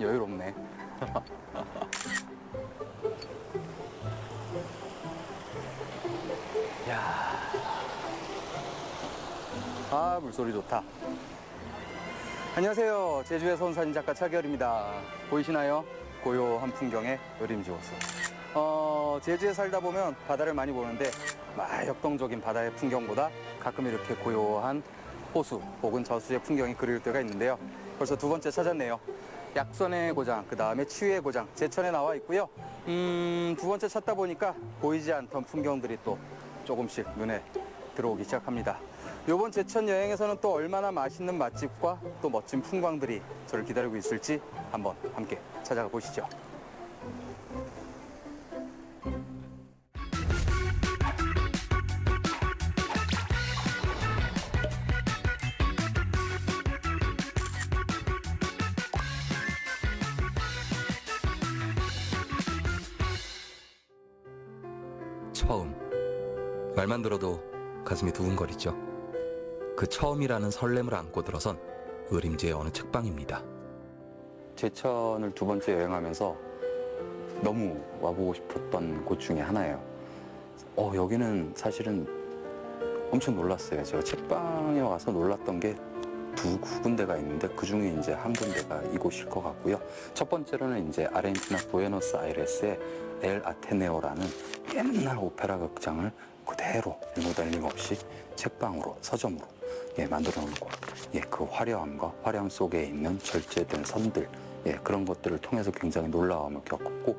여유롭네. 야, 아, 물소리 좋다. 안녕하세요. 제주에서 온 사진작가 차기열입니다. 보이시나요? 고요한 풍경의 요림지 호수. 제주에 살다 보면 바다를 많이 보는데 역동적인 바다의 풍경보다 가끔 이렇게 고요한 호수 혹은 저수의 풍경이 그리울 때가 있는데요. 벌써 두 번째 찾았네요. 약선의 고장, 그 다음에 치유의 고장, 제천에 나와 있고요. 두 번째 찾다 보니까 보이지 않던 풍경들이 또 조금씩 눈에 들어오기 시작합니다. 이번 제천 여행에서는 또 얼마나 맛있는 맛집과 또 멋진 풍광들이 저를 기다리고 있을지 한번 함께 찾아가 보시죠. 처음. 말만 들어도 가슴이 두근거리죠. 그 처음이라는 설렘을 안고 들어선 의림지의 어느 책방입니다. 제천을 두 번째 여행하면서 너무 와보고 싶었던 곳 중에 하나예요. 여기는 사실은 엄청 놀랐어요. 제가 책방에 와서 놀랐던 게 두 군데가 있는데 그 중에 이제 한 군데가 이곳일 것 같고요. 첫 번째로는 이제 아르헨티나 부에노스아이레스의 엘 아테네오라는 옛날 오페라 극장을 그대로 리모델링 없이 책방으로, 서점으로 만들어 놓은 곳. 그 화려함과 화려함 속에 있는 절제된 선들, 그런 것들을 통해서 굉장히 놀라움을 겪었고,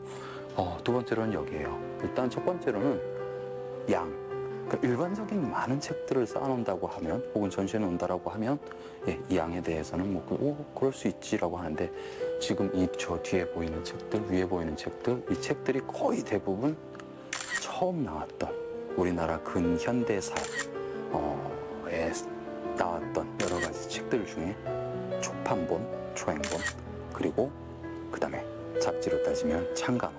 두 번째로는 여기에요. 일단 첫 번째로는 그러니까 일반적인 많은 책들을 쌓아놓는다고 하면, 혹은 전시해 놓는다라고 하면, 이 양에 대해서는 그럴 수 있지라고 하는데, 지금 저 뒤에 보이는 책들, 위에 보이는 책들, 이 책들이 거의 대부분 처음 나왔던 우리나라 근현대사에 나왔던 여러 가지 책들 중에 초판본, 초행본, 그리고 그 다음에 잡지로 따지면 창간호,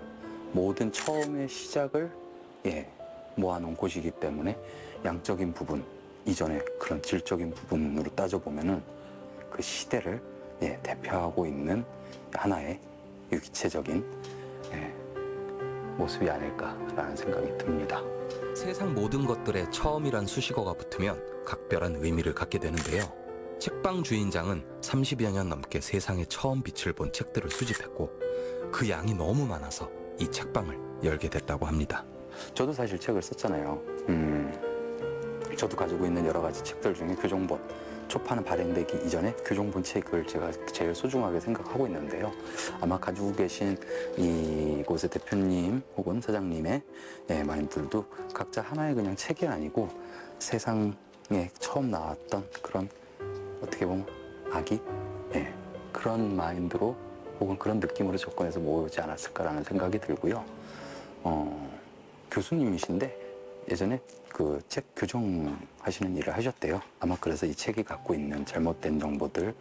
모든 처음의 시작을 모아놓은 곳이기 때문에 양적인 부분 이전에 그런 질적인 부분으로 따져보면은 그 시대를 대표하고 있는 하나의 유기체적인 모습이 아닐까라는 생각이 듭니다. 세상 모든 것들에 처음이란 수식어가 붙으면 각별한 의미를 갖게 되는데요. 책방 주인장은 30여 년 넘게 세상에 처음 빛을 본 책들을 수집했고 그 양이 너무 많아서 이 책방을 열게 됐다고 합니다. 저도 사실 책을 썼잖아요. 저도 가지고 있는 여러 가지 책들 중에 교종본, 초판은 발행되기 이전에 교종본 책을 제가 제일 소중하게 생각하고 있는데요. 아마 가지고 계신 이곳의 대표님 혹은 사장님의 마인드들도 각자 하나의 그냥 책이 아니고 세상에 처음 나왔던 그런 어떻게 보면 아기? 그런 마인드로 혹은 그런 느낌으로 접근해서 모으지 않았을까라는 생각이 들고요. 교수님이신데 예전에 그 책 교정하시는 일을 하셨대요. 아마 그래서 이 책이 갖고 있는 잘못된 정보들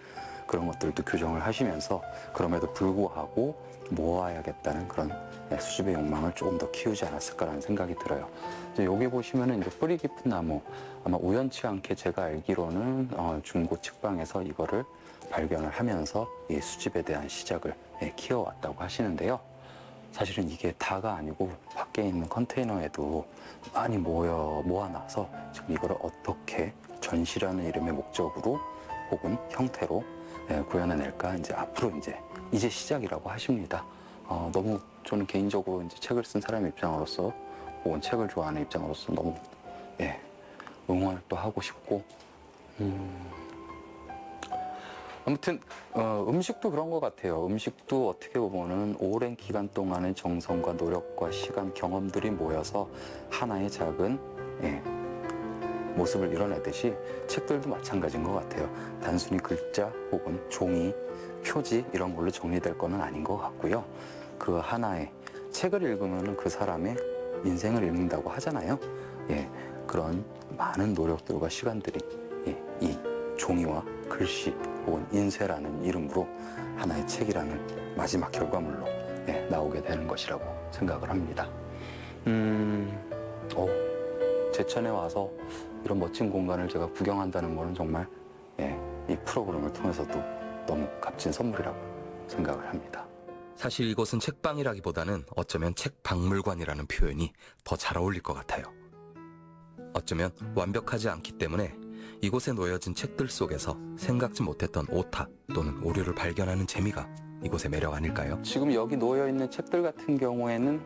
그런 것들도 교정을 하시면서 그럼에도 불구하고 모아야겠다는 그런 수집의 욕망을 조금 더 키우지 않았을까라는 생각이 들어요. 이제 여기 보시면은 이제 뿌리 깊은 나무, 아마 우연치 않게 제가 알기로는 중고 책방에서 이거를 발견을 하면서 이 수집에 대한 시작을 키워왔다고 하시는데요. 사실은 이게 다가 아니고 밖에 있는 컨테이너에도 많이 모아놔서 지금 이거를 어떻게 전시라는 이름의 목적으로 혹은 형태로 구현해낼까 이제 앞으로 이제 시작이라고 하십니다. 너무 저는 개인적으로 이제 책을 쓴 사람 입장으로서 혹은 책을 좋아하는 입장으로서 너무 응원을 또 하고 싶고 아무튼 음식도 그런 것 같아요. 음식도 어떻게 보면은 오랜 기간 동안의 정성과 노력과 시간, 경험들이 모여서 하나의 작은 모습을 이뤄내듯이 책들도 마찬가지인 것 같아요. 단순히 글자 혹은 종이, 표지 이런 걸로 정리될 거는 아닌 것 같고요. 그 하나의 책을 읽으면은 그 사람의 인생을 읽는다고 하잖아요. 그런 많은 노력들과 시간들이 이 종이와 글씨 혹은 인쇄라는 이름으로 하나의 책이라는 마지막 결과물로 나오게 되는 것이라고 생각을 합니다. 제천에 와서 이런 멋진 공간을 제가 구경한다는 것은 정말 이 프로그램을 통해서도 너무 값진 선물이라고 생각을 합니다. 사실 이곳은 책방이라기보다는 어쩌면 책박물관이라는 표현이 더 잘 어울릴 것 같아요. 어쩌면 완벽하지 않기 때문에 이곳에 놓여진 책들 속에서 생각지 못했던 오타 또는 오류를 발견하는 재미가 이곳의 매력 아닐까요? 지금 여기 놓여있는 책들 같은 경우에는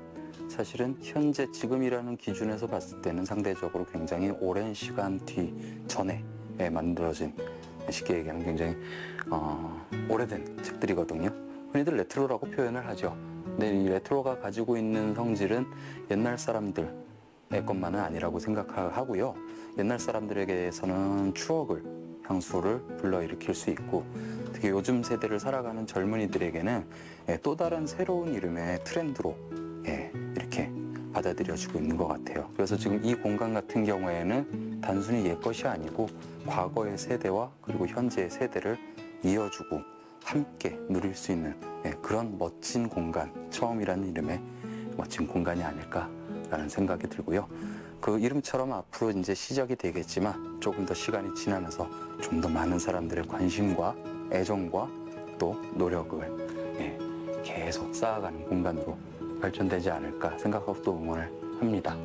사실은 현재 지금이라는 기준에서 봤을 때는 상대적으로 굉장히 오랜 시간 전에 만들어진, 쉽게 얘기하면 굉장히 오래된 책들이거든요. 흔히들 레트로라고 표현을 하죠. 근데 이 레트로가 가지고 있는 성질은 옛날 사람들의 것만은 아니라고 생각하고요. 옛날 사람들에게서는 추억을, 향수를 불러일으킬 수 있고, 특히 요즘 세대를 살아가는 젊은이들에게는 또 다른 새로운 이름의 트렌드로 이렇게 받아들여지고 있는 것 같아요. 그래서 지금 이 공간 같은 경우에는 단순히 옛 것이 아니고 과거의 세대와 그리고 현재의 세대를 이어주고 함께 누릴 수 있는 그런 멋진 공간, 처음이라는 이름의 멋진 공간이 아닐까라는 생각이 들고요. 그 이름처럼 앞으로 이제 시작이 되겠지만 조금 더 시간이 지나면서 좀 더 많은 사람들의 관심과 애정과 또 노력을 계속 쌓아가는 공간으로 발전되지 않을까 생각하고 또 응원을 합니다.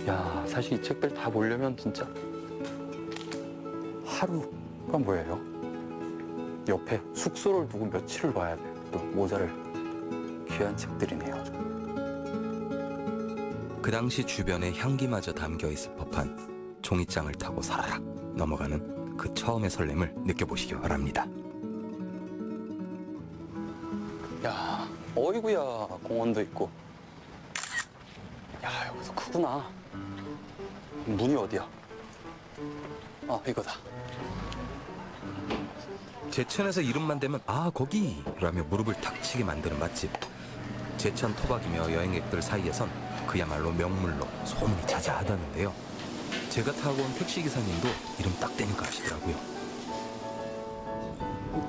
야, 사실 이 책들 다 보려면 진짜 하루가 뭐예요? 옆에 숙소를 두고 며칠을 봐야 돼요. 또 모자를 귀한 책들이네요. 그 당시 주변에 향기마저 담겨 있을 법한 종이장을 타고 사라락 넘어가는 그 처음의 설렘을 느껴보시기 바랍니다. 야, 어이구야, 공원도 있고. 야, 여기서 크구나. 문이 어디야? 아, 이거다. 제천에서 이름만 대면 아 거기! 라며 무릎을 탁 치게 만드는 맛집. 제천 토박이며 여행객들 사이에선 그야말로 명물로 소문이 자자하다는데요. 제가 타고 온 택시기사님도 이름 딱 대니까 아시더라고요.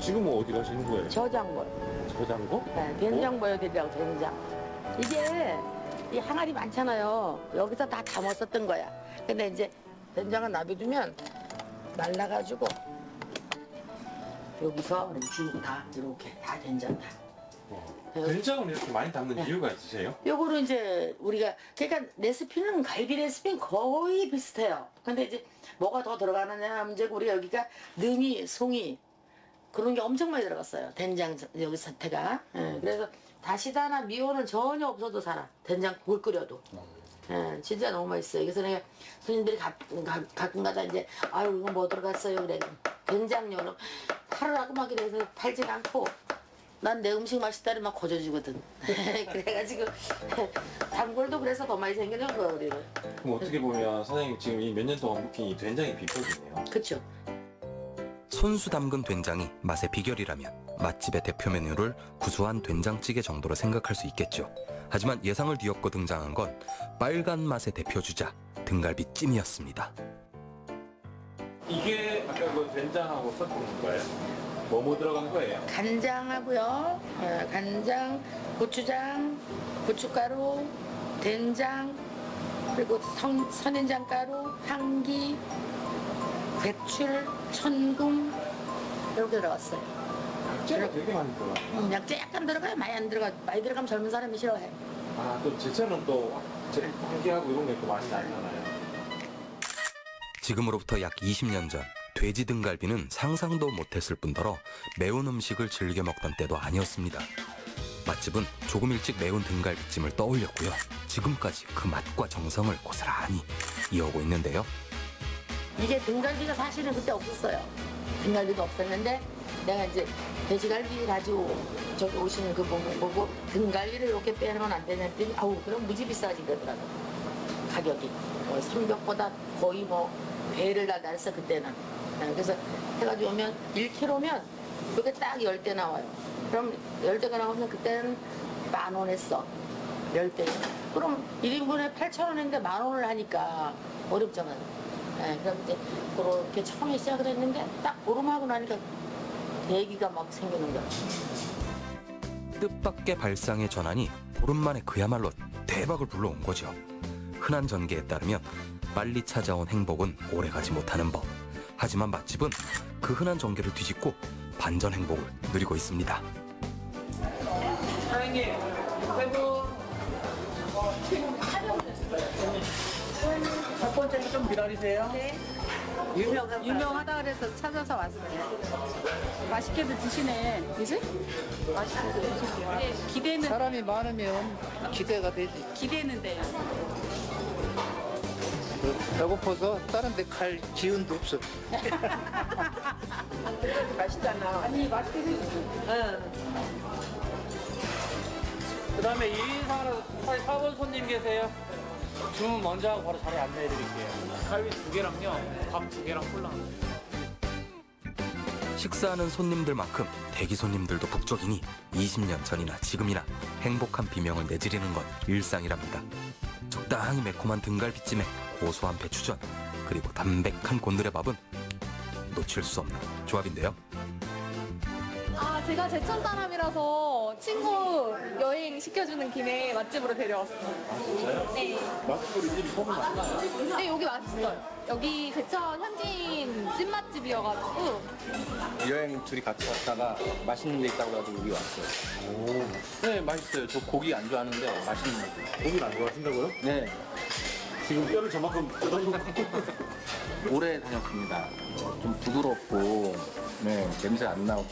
지금은 어디 가시는 거예요? 저장고. 저장고? 네, 된장 보여드리려고 된장. 이게 이 항아리 많잖아요. 여기서 다 담았었던 거야. 근데 이제 된장을 놔두면 말라가지고 여기서 지금 다 이렇게 다 된장 다. 된장을 이렇게 많이 담는 이유가 있으세요? 요거는 이제 우리가 그러니까 레시피는 갈비 레시피는 거의 비슷해요. 근데 이제 뭐가 더 들어가느냐 하면 이제 우리가 여기가 능이, 송이 그런 게 엄청 많이 들어갔어요. 된장 여기 사태가. 예, 그래서 다시다나 미원은 전혀 없어도 살아. 된장 물 끓여도. 예, 진짜 너무 맛있어요. 그래서 내가 손님들이 가끔가다 이제 아유 이거 뭐 들어갔어요 그래. 된장용으로 팔으라고 막 이래서 팔진 않고 난 내 음식 맛있다를 막 거저주거든. 그래가지고 단골도 그래서 더 많이 생기는 거야 우리는. 그럼 어떻게 보면 사장님 지금 이 몇 년 동안 묵힌 이 된장이 비법이네요. 그렇죠. 손수 담근 된장이 맛의 비결이라면 맛집의 대표 메뉴를 구수한 된장찌개 정도로 생각할 수 있겠죠. 하지만 예상을 뒤엎고 등장한 건 빨간 맛의 대표 주자 등갈비찜이었습니다. 이게 아까 그 된장하고 섞은 거예요? 뭐 들어간 거예요? 간장하고요. 간장, 고추장, 고춧가루, 된장, 그리고 선인장가루, 향기, 배출, 천궁 이렇게 들어갔어요. 약재가 되게 많이 들어가요. 약재 약간 들어가요. 많이 안 들어가. 많이 들어가면 젊은 사람이 싫어해. 아, 또 제철은 또 향기하고 이런 게 또 많이 나잖아요. 지금으로부터 약 20년 전 돼지 등갈비는 상상도 못했을 뿐더러 매운 음식을 즐겨 먹던 때도 아니었습니다. 맛집은 조금 일찍 매운 등갈비찜을 떠올렸고요. 지금까지 그 맛과 정성을 고스란히 이어오고 있는데요. 이게 등갈비가 사실은 그때 없었어요. 등갈비가 없었는데 내가 이제 돼지갈비 가지고 저기 오시는 그 보고 등갈비를 이렇게 빼는 건 안 되냐 했더니 아우 그럼 무지 비싸지 그러더라고. 가격이 삼겹보다 거의 뭐 배를 다 날았어 그때는. 그래서 해가지고 오면 1kg면 그게 딱 10대 나와요. 그럼 10대가 나오면 그때는 10,000원 했어. 10대. 그럼 1인분에 8,000원 했는데 10,000원을 하니까 어렵잖아요. 그럼 이제 그렇게 처음에 시작을 했는데 딱 보름하고 나니까 대기가 막 생기는 거야. 뜻밖의 발상의 전환이 보름 만에 그야말로 대박을 불러온 거죠. 흔한 전개에 따르면 빨리 찾아온 행복은 오래가지 못하는 법. 하지만 맛집은 그 흔한 전개를 뒤집고 반전 행복을 누리고 있습니다. 사장님, 세분 첫 번째는 좀 기다리세요. 네. 유명하다 그래서 찾아서 왔어요. 맛있게도 드시네. 그지? 맛있게도 드시네요. 네, 기대는 사람이 많으면 기대가 되지. 기대는 돼요. 배고파서 다른 데 갈 기운도 없어. 맛있잖아. 아니 맛있게 드시죠. 그다음에 4번 손님 계세요. 주문 먼저 하고 바로 자리 안내해드릴게요. 갈비 2개랑요, 밥 2개랑 콜라. 식사하는 손님들만큼 대기 손님들도 북적이니 20년 전이나 지금이나 행복한 비명을 내지르는 건 일상이랍니다. 적당히 매콤한 등갈비찜에 고소한 배추전, 그리고 담백한 곤드레밥은 놓칠 수 없는 조합인데요. 아, 제가 제천 사람이라서 친구 여행 시켜주는 김에 맛집으로 데려왔어요. 네. 맛집으로 이름이 소문 났나요? 네, 여기 맛있어요. 여기 제천 현지인 찐맛집이어가지고. 여행 둘이 같이 갔다가 맛있는 데 있다고 해서 여기 왔어요. 오, 네, 맛있어요. 저 고기 안 좋아하는데 맛있는 거. 고기를 안 좋아하신다고요? 네, 지금 뼈를 저만큼 뜯어놓고. 오래 다녔습니다. 좀 부드럽고, 네, 냄새 안 나고.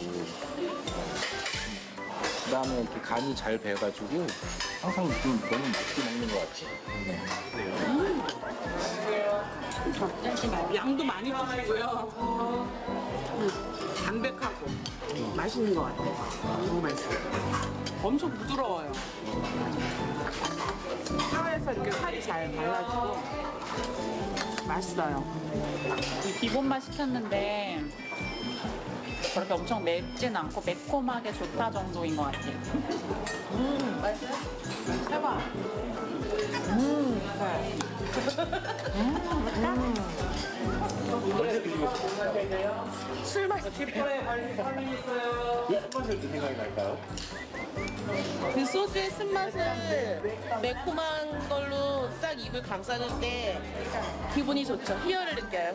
그다음에 이렇게 간이 잘 배가지고 항상 좀 너무 맛있게 먹는 것 같아요. 네. 양도 많이 드시고요. 담백하고 맛있는 것 같아요. 너무 맛있어요. 엄청 부드러워요. 뼈에서 이렇게 살이 잘 발라지고 맛있어요. 기본만 시켰는데 그렇게 엄청 맵진 않고 매콤하게 좋다 정도인 것 같아요. 맛있어요? 해봐. 술 맛이 팁번에 관리 있어요. 술 마실 때 생각이 날까요? 그 소주의 쓴맛을 매콤한 걸로 싹 입을 감싸는 때 기분이 좋죠. 희열을 느껴요.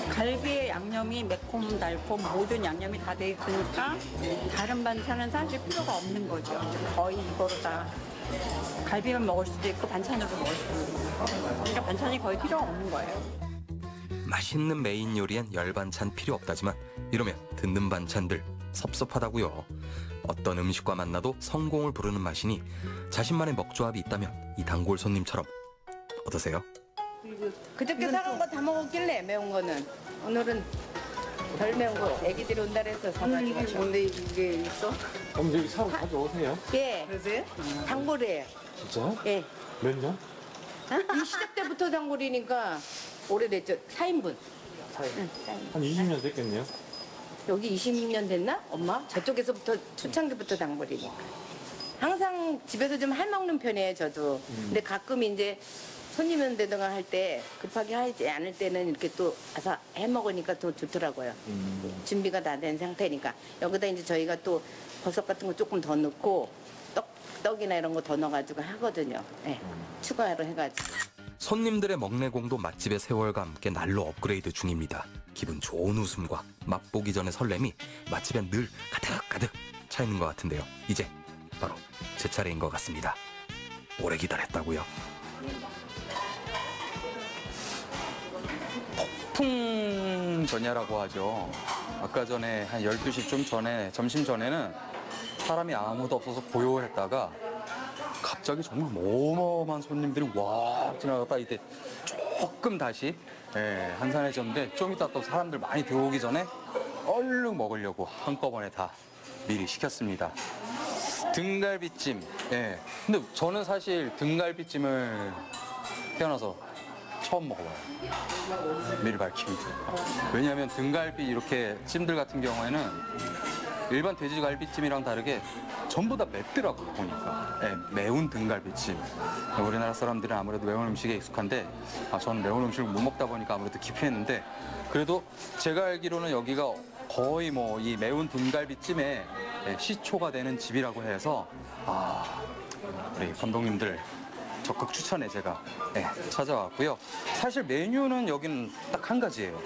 갈비의 양념이 매콤, 달콤 모든 양념이 다 돼 있으니까 다른 반찬은 사실 필요가 없는 거죠. 거의 이거로 다 갈비만 먹을 수도 있고 반찬으로 먹을 수도 있고 그러니까 반찬이 거의 필요가 없는 거예요. 맛있는 메인 요리엔 열 반찬 필요 없다지만 이러면 듣는 반찬들 섭섭하다고요. 어떤 음식과 만나도 성공을 부르는 맛이니 자신만의 먹조합이 있다면 이 단골 손님처럼 어떠세요? 그저께 사간 거 다 먹었길래 매운 거는 오늘은 덜 매운 거 애기들이 온다 해서 사가지고 근데 이게 있어? 그럼 여기 사러 자주 오세요? 예 그러세요? 단골이에요. 진짜요? 예. 몇 년? 이 시작 때부터 단골이니까 오래됐죠. 4인분. 한 20년 됐겠네요. 여기 20년 됐나? 엄마? 저쪽에서부터 초창기부터 단골이니까. 항상 집에서 좀 해먹는 편이에요, 저도. 근데 가끔 이제 손님 온다든가 할 때 급하게 하지 않을 때는 이렇게 또 와서 해먹으니까 더 좋더라고요. 준비가 다 된 상태니까. 여기다 이제 저희가 또 버섯 같은 거 조금 더 넣고 떡이나 이런 거 더 넣어가지고 하거든요. 네. 추가로 해가지고. 손님들의 먹내공도 맛집의 세월과 함께 날로 업그레이드 중입니다. 기분 좋은 웃음과 맛보기 전의 설렘이 맛집엔 늘 가득가득 차 있는 것 같은데요. 이제 바로 제 차례인 것 같습니다. 오래 기다렸다고요. 폭풍 전야라고 하죠. 아까 전에 한 12시 좀 전에, 점심 전에는 사람이 아무도 없어서 고요했다가 갑자기 정말 어마어마한 손님들이 와 지나가다 이제 조금 다시 한산해졌는데 좀 이따 또 사람들 많이 들어오기 전에 얼른 먹으려고 한꺼번에 다 미리 시켰습니다. 등갈비찜. 예. 근데 저는 사실 등갈비찜을 태어나서 처음 먹어봐요. 미리 밝힙니다. 왜냐하면 등갈비 이렇게 찜들 같은 경우에는 일반 돼지갈비찜이랑 다르게 전부 다 맵더라고요, 보니까. 매운 등갈비찜. 우리나라 사람들은 아무래도 매운 음식에 익숙한데 저는 매운 음식을 못 먹다 보니까 아무래도 기피했는데 그래도 제가 알기로는 여기가 거의 뭐 이 매운 등갈비찜에 시초가 되는 집이라고 해서 우리 감독님들 적극 추천에 제가 찾아왔고요. 사실 메뉴는 여기는 딱 한 가지예요.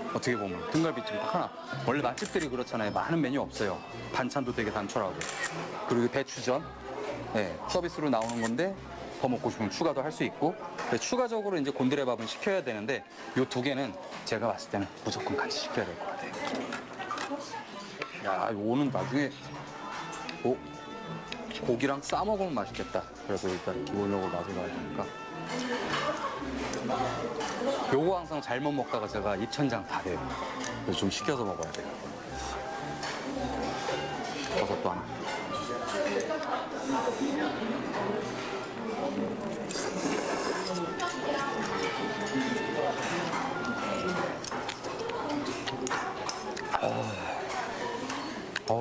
어떻게 보면 등갈비집이 딱 하나. 원래 맛집들이 그렇잖아요. 많은 메뉴 없어요. 반찬도 되게 단촐하고. 그리고 배추전 서비스로 나오는 건데 더 먹고 싶으면 추가도 할 수 있고, 추가적으로 이제 곤드레밥은 시켜야 되는데 이 두 개는 제가 봤을 때는 무조건 같이 시켜야 될 것 같아요. 야, 이거는 나중에 고기랑 싸 먹으면 맛있겠다. 그래서 일단 기본적으로 맛을 봐야 되니까. 요거 항상 잘못 먹다가 제가 입천장 다 돼요. 그래서 좀 시켜서 먹어야 돼요. 버섯도 하나.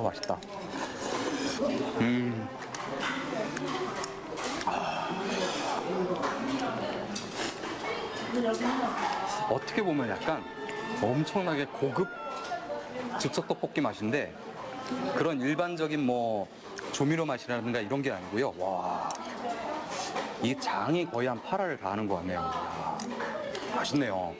맛있다. 어떻게 보면 약간 엄청나게 고급 즉석 떡볶이 맛인데 그런 일반적인 뭐 조미료 맛이라든가 이런 게 아니고요. 와, 이 장이 거의 한 8알을 다 하는 것 같네요. 와, 맛있네요.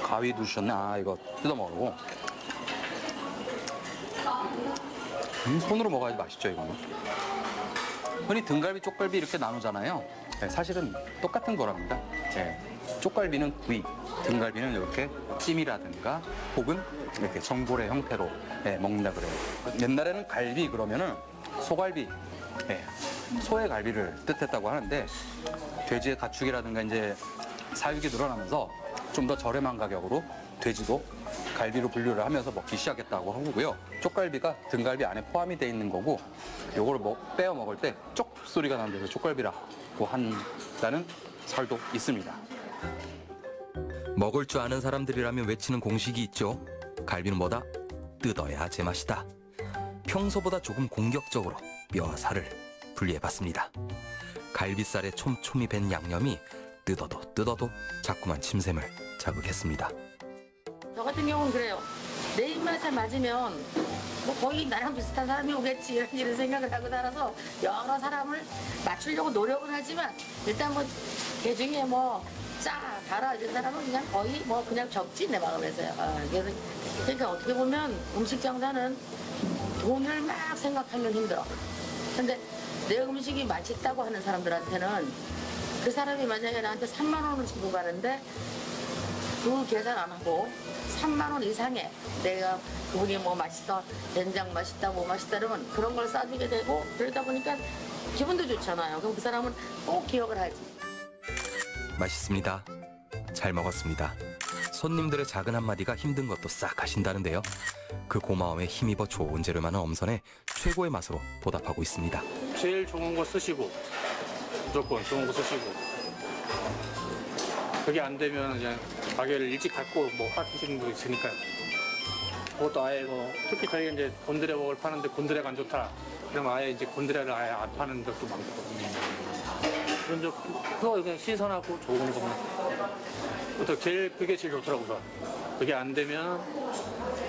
가위 두셨네. 아, 이거 뜯어 먹으려고. 손으로 먹어야지 맛있죠, 이거는. 흔히 등갈비, 쪽갈비 이렇게 나누잖아요. 사실은 똑같은 거랍니다. 쪽갈비는 구이, 등갈비는 이렇게 찜이라든가 혹은 이렇게 전골의 형태로 먹는다 그래요. 옛날에는 갈비 그러면은 소갈비, 소의 갈비를 뜻했다고 하는데 돼지의 가축이라든가 이제 사육이 늘어나면서 좀 더 저렴한 가격으로 돼지도 갈비로 분류를 하면서 먹기 시작했다고 하고요. 쪽갈비가 등갈비 안에 포함이 돼 있는 거고 요거를 빼어 먹을 때 쪽 소리가 나는 데서 쪽갈비라고 한다는 설도 있습니다. 먹을 줄 아는 사람들이라면 외치는 공식이 있죠. 갈비는 뭐다? 뜯어야 제맛이다. 평소보다 조금 공격적으로 뼈와 살을 분리해봤습니다. 갈비살에 촘촘히 밴 양념이 뜯어도 자꾸만 침샘을 자극했습니다. 저 같은 경우는 그래요. 내 입맛에 맞으면 뭐 거의 나랑 비슷한 사람이 오겠지 이런 생각을 하고 살아서 여러 사람을 맞추려고 노력은 하지만 일단 뭐 개중에 뭐 짜, 달아 이런 사람은 그냥 거의 뭐 그냥 적지 내 마음에서요. 그러니까 어떻게 보면 음식 장사는 돈을 막 생각하면 힘들어. 근데 내 음식이 맛있다고 하는 사람들한테는 그 사람이 만약에 나한테 3만 원을 주고 가는데 그 계산 안 하고 3만 원 이상에 내가 그분이 뭐 맛있어, 된장 맛있다, 뭐 맛있다 이러면 그런 걸 싸주게 되고 그러다 보니까 기분도 좋잖아요. 그럼 그 사람은 꼭 기억을 하지. 맛있습니다. 잘 먹었습니다. 손님들의 작은 한마디가 힘든 것도 싹 하신다는데요. 그 고마움에 힘입어 좋은 재료 많은 엄선에 최고의 맛으로 보답하고 있습니다. 제일 좋은 거 쓰시고 무조건 좋은 거 쓰시고 그게 안 되면 그냥 가게를 일찍 닫고 뭐 하시는 분 있으니까요. 그것도 아예 뭐 특히 저희가 이제 곤드레밥을 파는데 곤드레가 안 좋다. 그럼 아예 이제 곤드레를 아예 안 파는 적도 많고. 그런 적 그거 그냥 신선하고 좋은 거만. 또 그게 제일 좋더라고요. 그게 안 되면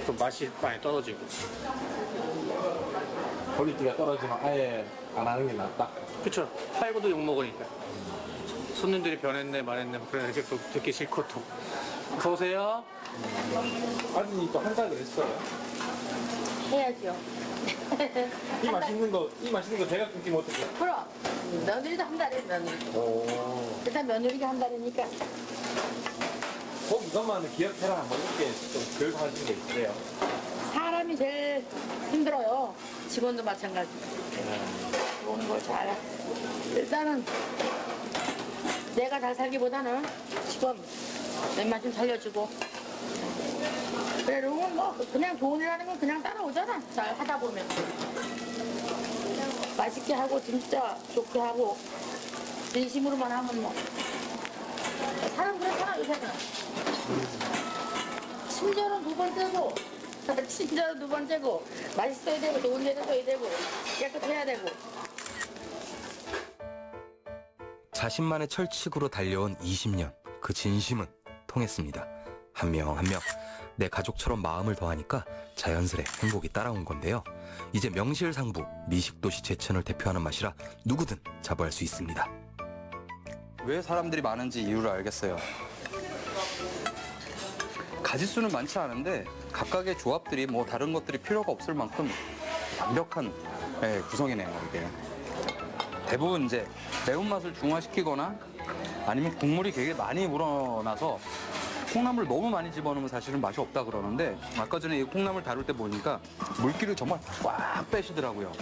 또 맛이 많이 떨어지고. 퀄리티가 떨어지면 아예 안 하는 게 낫다. 그렇죠. 팔고도 욕 먹으니까. 손님들이 변했네 말했네 그런 게 또 듣기 싫고 또. 어서 오세요. 아드님이 또 한다 그랬어요. 해야죠. 이 맛있는 거 제가 끊기면 어떡해? 그럼 며느리도 한 달에 며느리. 일단 며느리가 한 달이니까. 꼭 이것만은 기억해라. 뭐 이렇게 좀 교육하시는 게 있어요. 사람이 제일 힘들어요. 직원도 마찬가지. 좋은 걸 잘. 일단은 내가 잘 살기보다는 직원 웬만 좀 살려주고. 그래, 그러면 뭐 그냥 돈이라는 건 그냥 따라오잖아. 잘 하다 보면. 맛있게 하고 진짜 좋게 하고 진심으로만 하면 뭐. 사람 그렇잖아 요새는. 친절은 두 번째고 친절은 두 번째고 맛있어야 되고 좋은 데도 써야 되고 깨끗해야 되고. 자신만의 철칙으로 달려온 20년, 그 진심은 통했습니다. 한 명 한 명 내 가족처럼 마음을 더하니까 자연스레 행복이 따라온 건데요. 이제 명실상부 미식도시 제천을 대표하는 맛이라 누구든 자부할 수 있습니다. 왜 사람들이 많은지 이유를 알겠어요. 가짓수는 많지 않은데 각각의 조합들이 뭐 다른 것들이 필요가 없을 만큼 완벽한 구성이네요. 이게 대부분 이제 매운맛을 중화시키거나 아니면 국물이 되게 많이 우러나서 콩나물 너무 많이 집어넣으면 사실은 맛이 없다 그러는데 아까 전에 이 콩나물 다룰 때 보니까 물기를 정말 꽉 빼시더라고요.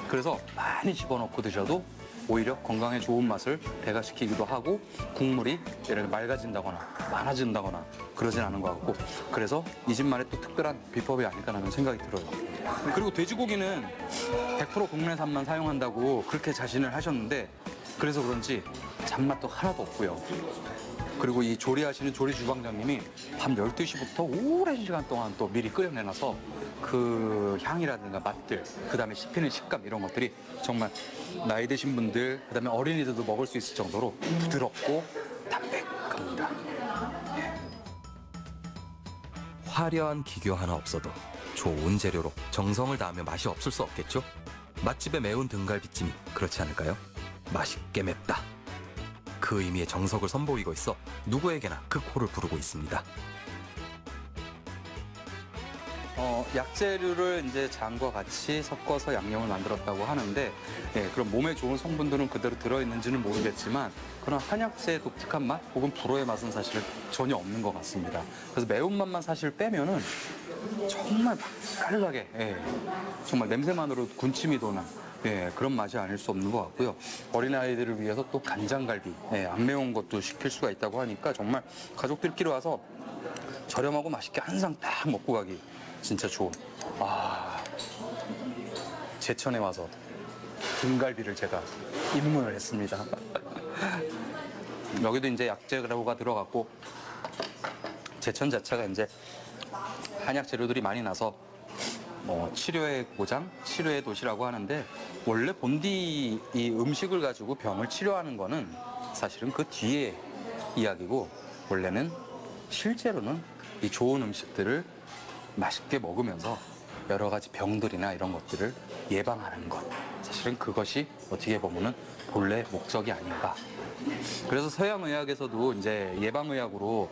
그래서 많이 집어넣고 드셔도 오히려 건강에 좋은 맛을 배가시키기도 하고 국물이 예를 들어 맑아진다거나 많아진다거나 그러진 않은 것 같고 그래서 이 집만의 또 특별한 비법이 아닐까라는 생각이 들어요. 그리고 돼지고기는 100% 국내산만 사용한다고 그렇게 자신을 하셨는데 그래서 그런지 잡맛도 하나도 없고요. 그리고 이 조리하시는 조리 주방장님이 밤 12시부터 오랜 시간 동안 또 미리 끓여내놔서 그 향이라든가 맛들, 그다음에 씹히는 식감 이런 것들이 정말 나이 드신 분들, 그다음에 어린이들도 먹을 수 있을 정도로 부드럽고 담백합니다. 화려한 기교 하나 없어도 좋은 재료로 정성을 다하며 맛이 없을 수 없겠죠? 맛집의 매운 등갈비찜이 그렇지 않을까요? 맛있게 맵다. 그 의미의 정석을 선보이고 있어 누구에게나 극호를 부르고 있습니다. 약재류를 이제 장과 같이 섞어서 양념을 만들었다고 하는데 그럼 몸에 좋은 성분들은 그대로 들어있는지는 모르겠지만 그런 한약재의 독특한 맛 혹은 불호의 맛은 사실 전혀 없는 것 같습니다. 그래서 매운맛만 사실 빼면은 정말 맛깔나게 정말 냄새만으로도 군침이 도는 그런 맛이 아닐 수 없는 것 같고요. 어린아이들을 위해서 또 간장갈비, 안 매운 것도 시킬 수가 있다고 하니까 정말 가족들끼리 와서 저렴하고 맛있게 한 상 딱 먹고 가기 진짜 좋은. 제천에 와서 등갈비를 제가 입문을 했습니다. 여기도 이제 약재가 들어갔고 제천 자체가 이제 한약 재료들이 많이 나서 치료의 고장, 치료의 도시라고 하는데 원래 본디 이 음식을 가지고 병을 치료하는 거는 사실은 그 뒤에 이야기고 원래는 실제로는 이 좋은 음식들을 맛있게 먹으면서 여러 가지 병들이나 이런 것들을 예방하는 것. 사실은 그것이 어떻게 보면은 본래 목적이 아닌가. 그래서 서양의학에서도 이제 예방의학으로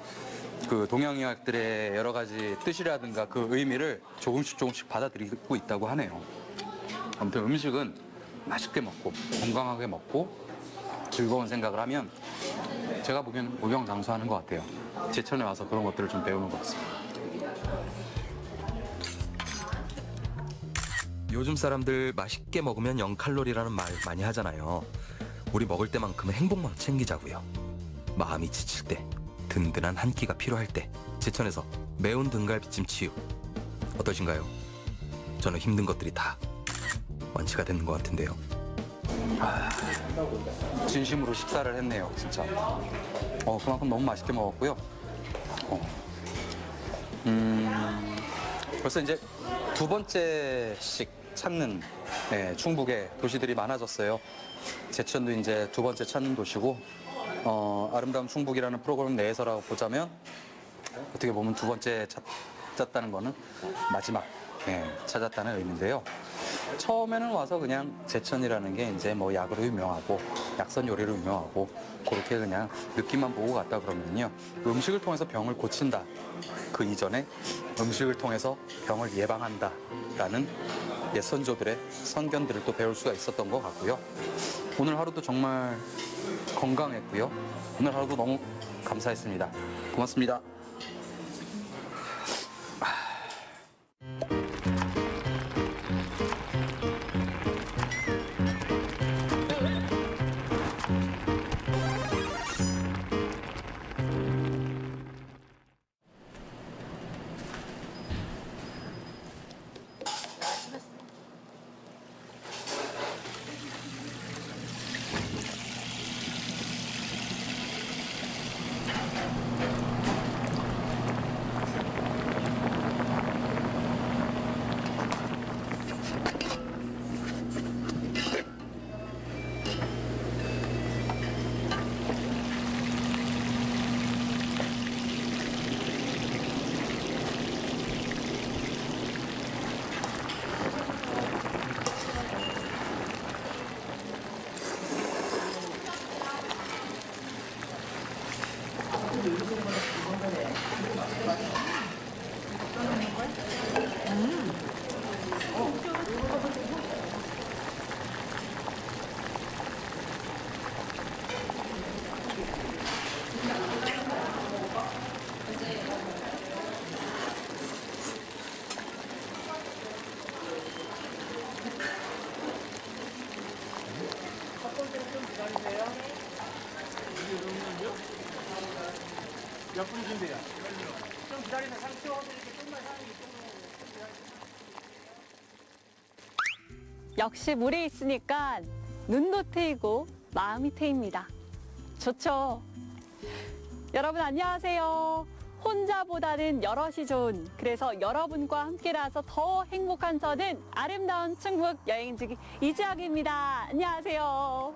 그 동양의학들의 여러 가지 뜻이라든가 그 의미를 조금씩 받아들이고 있다고 하네요. 아무튼 음식은 맛있게 먹고 건강하게 먹고 즐거운 생각을 하면 제가 보기에는 무병장수하는 것 같아요. 제천에 와서 그런 것들을 좀 배우는 것 같습니다. 요즘 사람들 맛있게 먹으면 0칼로리라는 말 많이 하잖아요. 우리 먹을 때만큼은 행복만 챙기자고요. 마음이 지칠 때, 든든한 한 끼가 필요할 때 제천에서 매운 등갈비찜 치유 어떠신가요? 저는 힘든 것들이 다 완치가 되는 것 같은데요. 진심으로 식사를 했네요, 진짜. 그만큼 너무 맛있게 먹었고요. 벌써 이제 두 번째씩 찾는 충북의 도시들이 많아졌어요. 제천도 이제 두 번째 찾는 도시고 아름다운 충북이라는 프로그램 내에서라고 보자면 어떻게 보면 두 번째 찾았다는 거는 마지막 찾았다는 의미인데요. 처음에는 와서 그냥 제천이라는 게 이제 뭐 약으로 유명하고 약선 요리로 유명하고 그렇게 그냥 느낌만 보고 갔다 그러면요. 음식을 통해서 병을 고친다. 그 이전에 음식을 통해서 병을 예방한다라는 옛 선조들의 선견들을 또 배울 수가 있었던 것 같고요. 오늘 하루도 정말 건강했고요. 오늘 하루도 너무 감사했습니다. 고맙습니다. 몇 분이신데요? 좀 기다리면 상추 이렇게 좀만 사는 역시 물이 있으니까 눈도 트이고 마음이 트입니다. 좋죠? 여러분 안녕하세요. 혼자보다는 여럿이 좋은, 그래서 여러분과 함께라서 더 행복한 저는 아름다운 충북 여행지기 이지학입니다. 안녕하세요.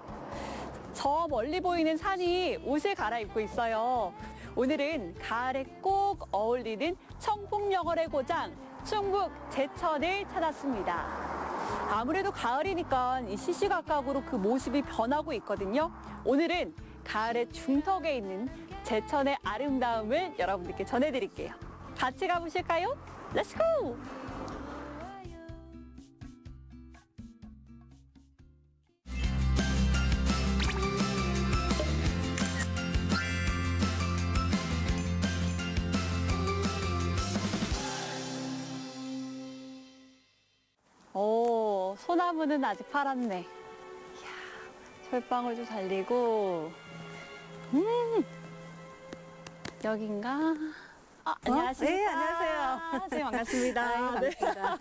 저 멀리 보이는 산이 옷을 갈아입고 있어요. 오늘은 가을에 꼭 어울리는 청풍명월의 고장 충북 제천을 찾았습니다. 아무래도 가을이니까 이 시시각각으로 그 모습이 변하고 있거든요. 오늘은 가을의 중턱에 있는 제천의 아름다움을 여러분들께 전해드릴게요. 같이 가보실까요? 렛츠고! 오, 소나무는 아직 파랗네. 이야, 철방울도 달리고. 여긴가? 안녕하십니까? 네, 안녕하세요. 선생님 반갑습니다. 네, 반갑습니다.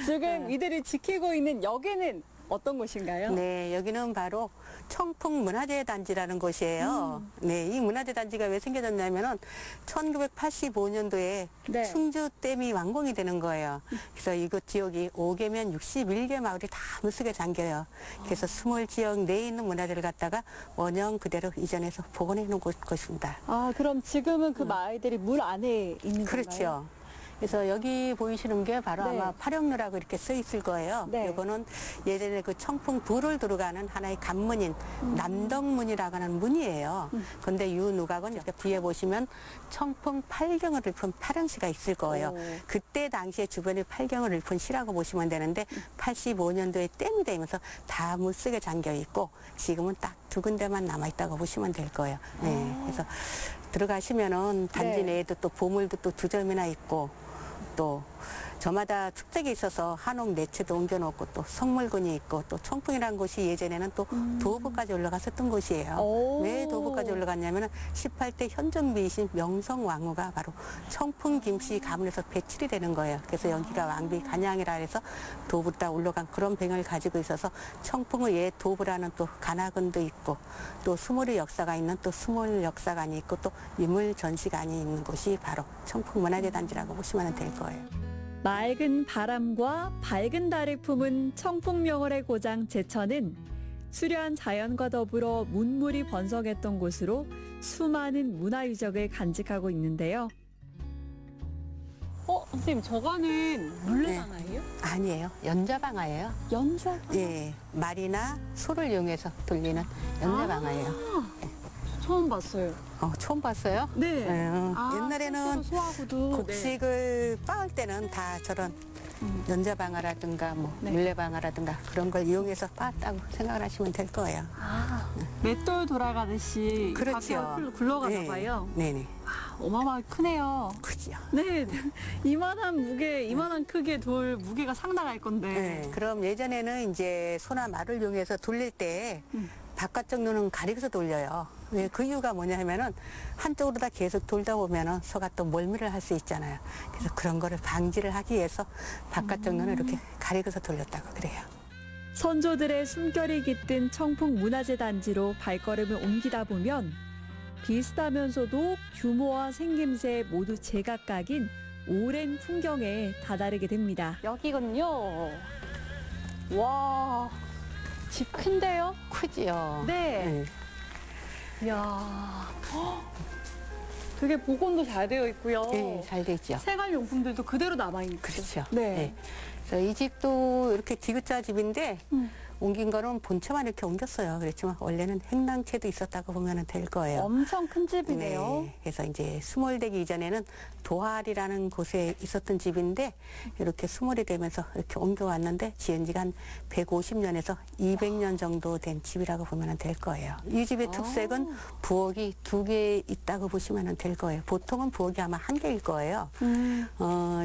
지금 이들을 지키고 있는 여기는 어떤 곳인가요? 네, 여기는 바로 청풍 문화재 단지라는 곳이에요. 네, 이 문화재 단지가 왜 생겨졌냐면은 1985년도에 네. 충주댐이 완공이 되는 거예요. 그래서 이곳 지역이 5개면 61개 마을이 다 물속에 잠겨요. 그래서 스몰 지역 내에 있는 문화재를 갖다가 원형 그대로 이전해서 복원해 놓은 곳입니다. 아, 그럼 지금은 그 마을들이 물 안에 있는 건가요? 그렇죠. 그래서 여기 보이시는 게 바로 네. 아마 파령루라고 이렇게 써 있을 거예요. 네. 이거는 예전에 그 청풍 부를 들어가는 하나의 간문인 남덕문이라고 하는 문이에요. 그런데 이 누각은 이렇게 뒤에 보시면 청풍 팔경을 읊은 파령시가 있을 거예요. 그때 당시에 주변에 팔경을 읊은 시라고 보시면 되는데 85년도에 댐이 되면서 다 물속에 잠겨 있고 지금은 딱 두 군데만 남아있다고 보시면 될 거예요. 네. 그래서 들어가시면은 단지 네. 내에도 또 보물도 또 2점이나 있고 또 저마다 특색이 있어서 한옥 내체도 옮겨놓고 또 성물군이 있고 또 청풍이라는 곳이 예전에는 또 도읍까지 올라갔었던 곳이에요. 왜 도읍까지 올라갔냐면은 18대 현종비이신 명성왕후가 바로 청풍 김씨 가문에서 배출이 되는 거예요. 그래서 여기가 왕비 간양이라 해서 도읍으로 올라간 그런 병을 가지고 있어서 청풍의 옛 도읍이라는 또 간화군도 있고 또 수몰의 역사가 있는 또 수몰 역사관이 있고 또 유물 전시관이 있는 곳이 바로 청풍 문화재 단지라고 보시면 될 거예요. 맑은 바람과 밝은 달을 품은 청풍명월의 고장 제천은 수려한 자연과 더불어 문물이 번성했던 곳으로 수많은 문화유적을 간직하고 있는데요. 선생님, 저거는 물레방아예요? 아니에요. 연자방아예요. 연자방아? 예, 말이나 소를 이용해서 돌리는 연자방아예요. 처음 봤어요. 처음 봤어요? 네. 옛날에는 소하고도 곡식을 빻을 때는 다 저런 연자방아라든가 뭐 물레방아라든가 그런 걸 이용해서 빻았다고 생각을 하시면 될 거예요. 맷돌 돌아가듯이 그렇죠. 바퀴가 굴러가나 봐요. 네네. 어마어마하게 크네요. 크죠. 네, 이만한 무게, 이만한 크기의 돌 무게가 상당할 건데. 네. 그럼 예전에는 이제 소나 말을 이용해서 돌릴 때 바깥쪽 눈은 가리고서 돌려요. 왜 그 이유가 뭐냐면은 한쪽으로 다 계속 돌다 보면은 소가 또 멀미를 할 수 있잖아요. 그래서 그런 거를 방지를 하기 위해서 바깥쪽 눈을 이렇게 가리고서 돌렸다고 그래요. 선조들의 숨결이 깃든 청풍 문화재 단지로 발걸음을 옮기다 보면 비슷하면서도 규모와 생김새 모두 제각각인 오랜 풍경에 다다르게 됩니다. 여기군요. 와, 집 큰데요? 크지요. 네. 이야, 되게 복원도 잘 되어 있고요. 네, 잘 돼 있죠. 생활용품들도 그대로 남아있는 거죠. 그렇죠. 네. 그래서 이 집도 이렇게 디귿자 집인데 옮긴 거는 본체만 이렇게 옮겼어요. 그렇지만 원래는 행랑채도 있었다고 보면 될 거예요. 엄청 큰 집이네요. 네, 그래서 이제 수몰되기 이전에는 도할이라는 곳에 있었던 집인데 이렇게 수몰이 되면서 이렇게 옮겨왔는데 지은 지가 한 150년에서 200년 정도 된 집이라고 보면 될 거예요. 이 집의 특색은 부엌이 2개 있다고 보시면 될 거예요. 보통은 부엌이 아마 1개일 거예요.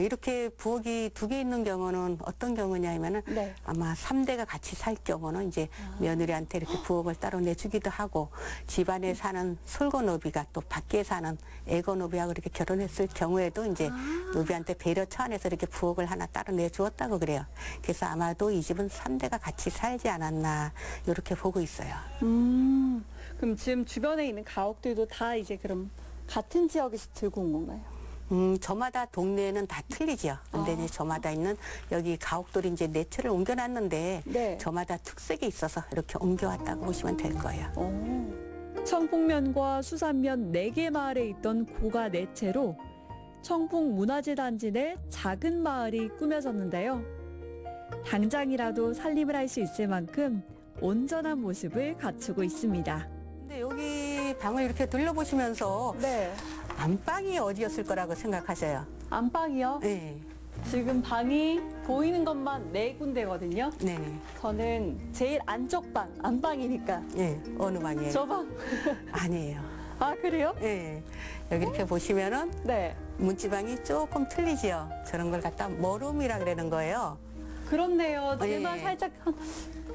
이렇게 부엌이 2개 있는 경우는 어떤 경우냐면은 네. 아마 3대가 같이 살 경우는 이제 며느리한테 이렇게 부엌을 따로 내주기도 하고 집안에 사는 솔거노비가 또 밖에 사는 애거노비하고 이렇게 결혼했을 경우에도 이제 노비한테 배려 차원에서 이렇게 부엌을 하나 따로 내주었다고 그래요. 그래서 아마도 이 집은 3대가 같이 살지 않았나 이렇게 보고 있어요. 그럼 지금 주변에 있는 가옥들도 다 이제 그럼 같은 지역에서 들고 온 건가요? 저마다 동네는 다 틀리죠. 근데 이제 저마다 있는 여기 가옥들이 이제 내체를 옮겨놨는데 네. 저마다 특색이 있어서 이렇게 옮겨왔다고 보시면 될 거예요. 청풍면과 수산면 4개 마을에 있던 고가 내채로 청풍 문화재 단지 내 작은 마을이 꾸며졌는데요. 당장이라도 살림을 할 수 있을 만큼 온전한 모습을 갖추고 있습니다. 근데 여기 방을 이렇게 둘러보시면서 네. 안방이 어디였을 거라고 생각하셔요? 안방이요? 네. 지금 방이 보이는 것만 4군데거든요. 네. 저는 제일 안쪽 방, 안방이니까. 네. 어느 방이에요? 저 방. 아니에요. 아, 그래요? 네. 여기 이렇게 보시면은 네. 문지방이 조금 틀리지요. 저런 걸 갖다 머룸이라 그러는 거예요. 그렇네요. 예. 제만 살짝 한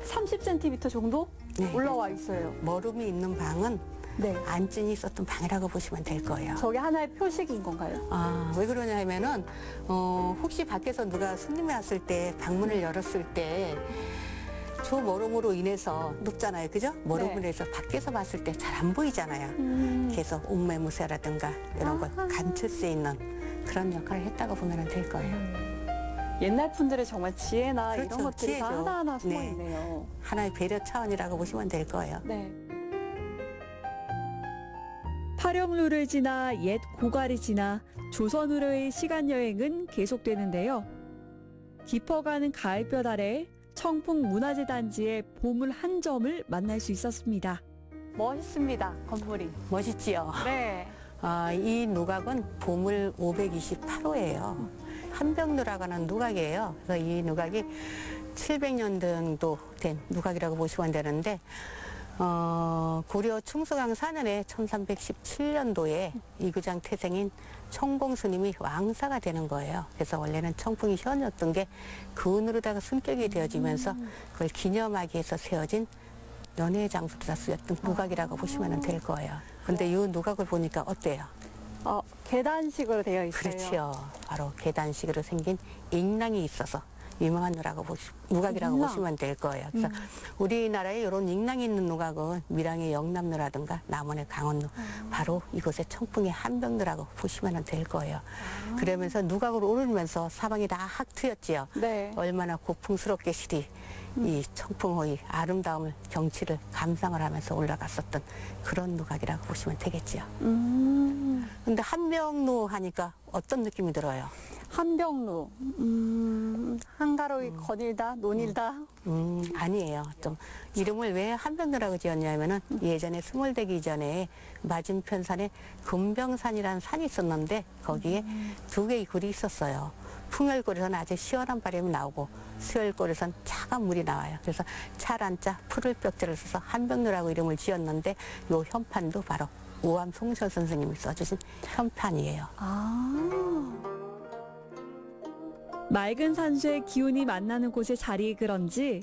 30cm 정도 네. 올라와 있어요. 머룸이 있는 방은 네. 안진이 있었던 방이라고 보시면 될 거예요. 저게 하나의 표식인 건가요? 아, 왜 그러냐 하면은 혹시 밖에서 누가 손님이 왔을 때 방문을 열었을 때 저 머룸으로 인해서 높잖아요. 그죠? 머룸으로 네. 해서 밖에서 봤을 때 잘 안 보이잖아요. 그래서 옥매무새라든가 이런 걸 감출 수 있는 그런 역할을 했다고 보면 될 거예요. 옛날 분들의 정말 지혜나 그렇죠. 이런 것들이 다 지혜죠. 하나하나 숨어 네. 있네요. 하나의 배려 차원이라고 보시면 될 거예요. 네. 파령루를 지나 옛 고가를 지나 조선으로의 시간 여행은 계속되는데요. 깊어가는 가을볕 아래 청풍 문화재 단지의 보물 한 점을 만날 수 있었습니다. 멋있습니다, 건물이. 멋있지요? 네. 이 누각은 보물 528호예요. 한병루라고 하는 누각이에요. 그래서 이 누각이 700년 정도 된 누각이라고 보시면 되는데 고려 충수강 4년에 1317년도에 이구장 태생인 청봉스님이 왕사가 되는 거예요. 그래서 원래는 청풍이 현이었던 게 근으로다가 승격이 되어지면서 그걸 기념하기 위해서 세워진 연회 장소로다 쓰였던 누각이라고 보시면 될 거예요. 근데 이 누각을 보니까 어때요? 계단식으로 되어 있어요. 그렇지요. 바로 계단식으로 생긴 잉랑이 있어서 유명한 누각이라고 보시면 될 거예요. 그래서 우리나라에 이런 잉랑이 있는 누각은 밀양의 영남루라든가 남원의 강원루, 바로 이곳의 청풍의 한병루라고 보시면 될 거예요. 그러면서 누각으로 오르면서 사방이 다 확 트였지요. 네. 얼마나 고풍스럽게 실이 이 청풍호의 아름다움을 경치를 감상을 하면서 올라갔었던 그런 누각이라고 보시면 되겠지요. 근데 한병루 하니까 어떤 느낌이 들어요? 한병루. 한가로이 거닐다, 논일다. 아니에요. 좀 이름을 왜 한병루라고 지었냐면은 예전에 수몰되기 이전에 맞은편 산에 금병산이라는 산이 있었는데 거기에 2개의 굴이 있었어요. 풍열골에서는 아주 시원한 바람이 나오고 수열골에서는 차가운 물이 나와요. 그래서 차란자 풀을 벽자를 써서 한병루라고 이름을 지었는데 요 현판도 바로 우암 송철 선생님이 써주신 현판이에요. 맑은 산수의 기운이 만나는 곳에 자리에 그런지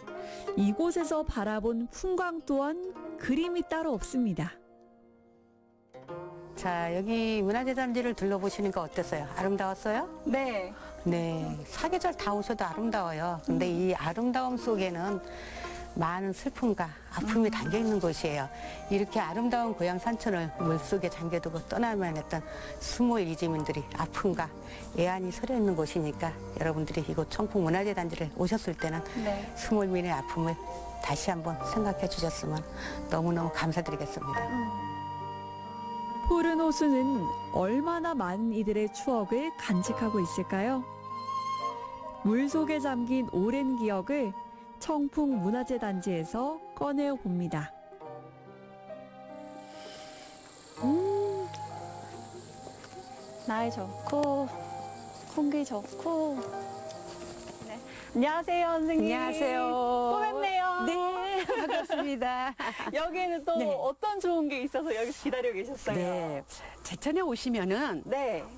이곳에서 바라본 풍광 또한 그림이 따로 없습니다. 자, 여기 문화재 단지를 둘러보시니까 어땠어요? 아름다웠어요? 네. 네, 사계절 다 오셔도 아름다워요. 근데 이 아름다움 속에는 많은 슬픔과 아픔이 담겨 있는 곳이에요. 이렇게 아름다운 고향 산천을 물속에 잠겨두고 떠나면 했던 수몰 이주민들이 아픔과 애안이 서려 있는 곳이니까 여러분들이 이곳 청풍 문화재 단지를 오셨을 때는 네. 수몰민의 아픔을 다시 한번 생각해 주셨으면 너무너무 감사드리겠습니다. 푸른 호수는 얼마나 많은 이들의 추억을 간직하고 있을까요? 물 속에 잠긴 오랜 기억을 청풍 문화재 단지에서 꺼내어 봅니다. 날 좋고 공기 좋고. 네. 안녕하세요, 선생님. 안녕하세요. 또 뵙네요. 네, 반갑습니다. 여기에는 또 네. 어떤 좋은 게 있어서 여기 기다리고 계셨어요? 네, 제천에 오시면은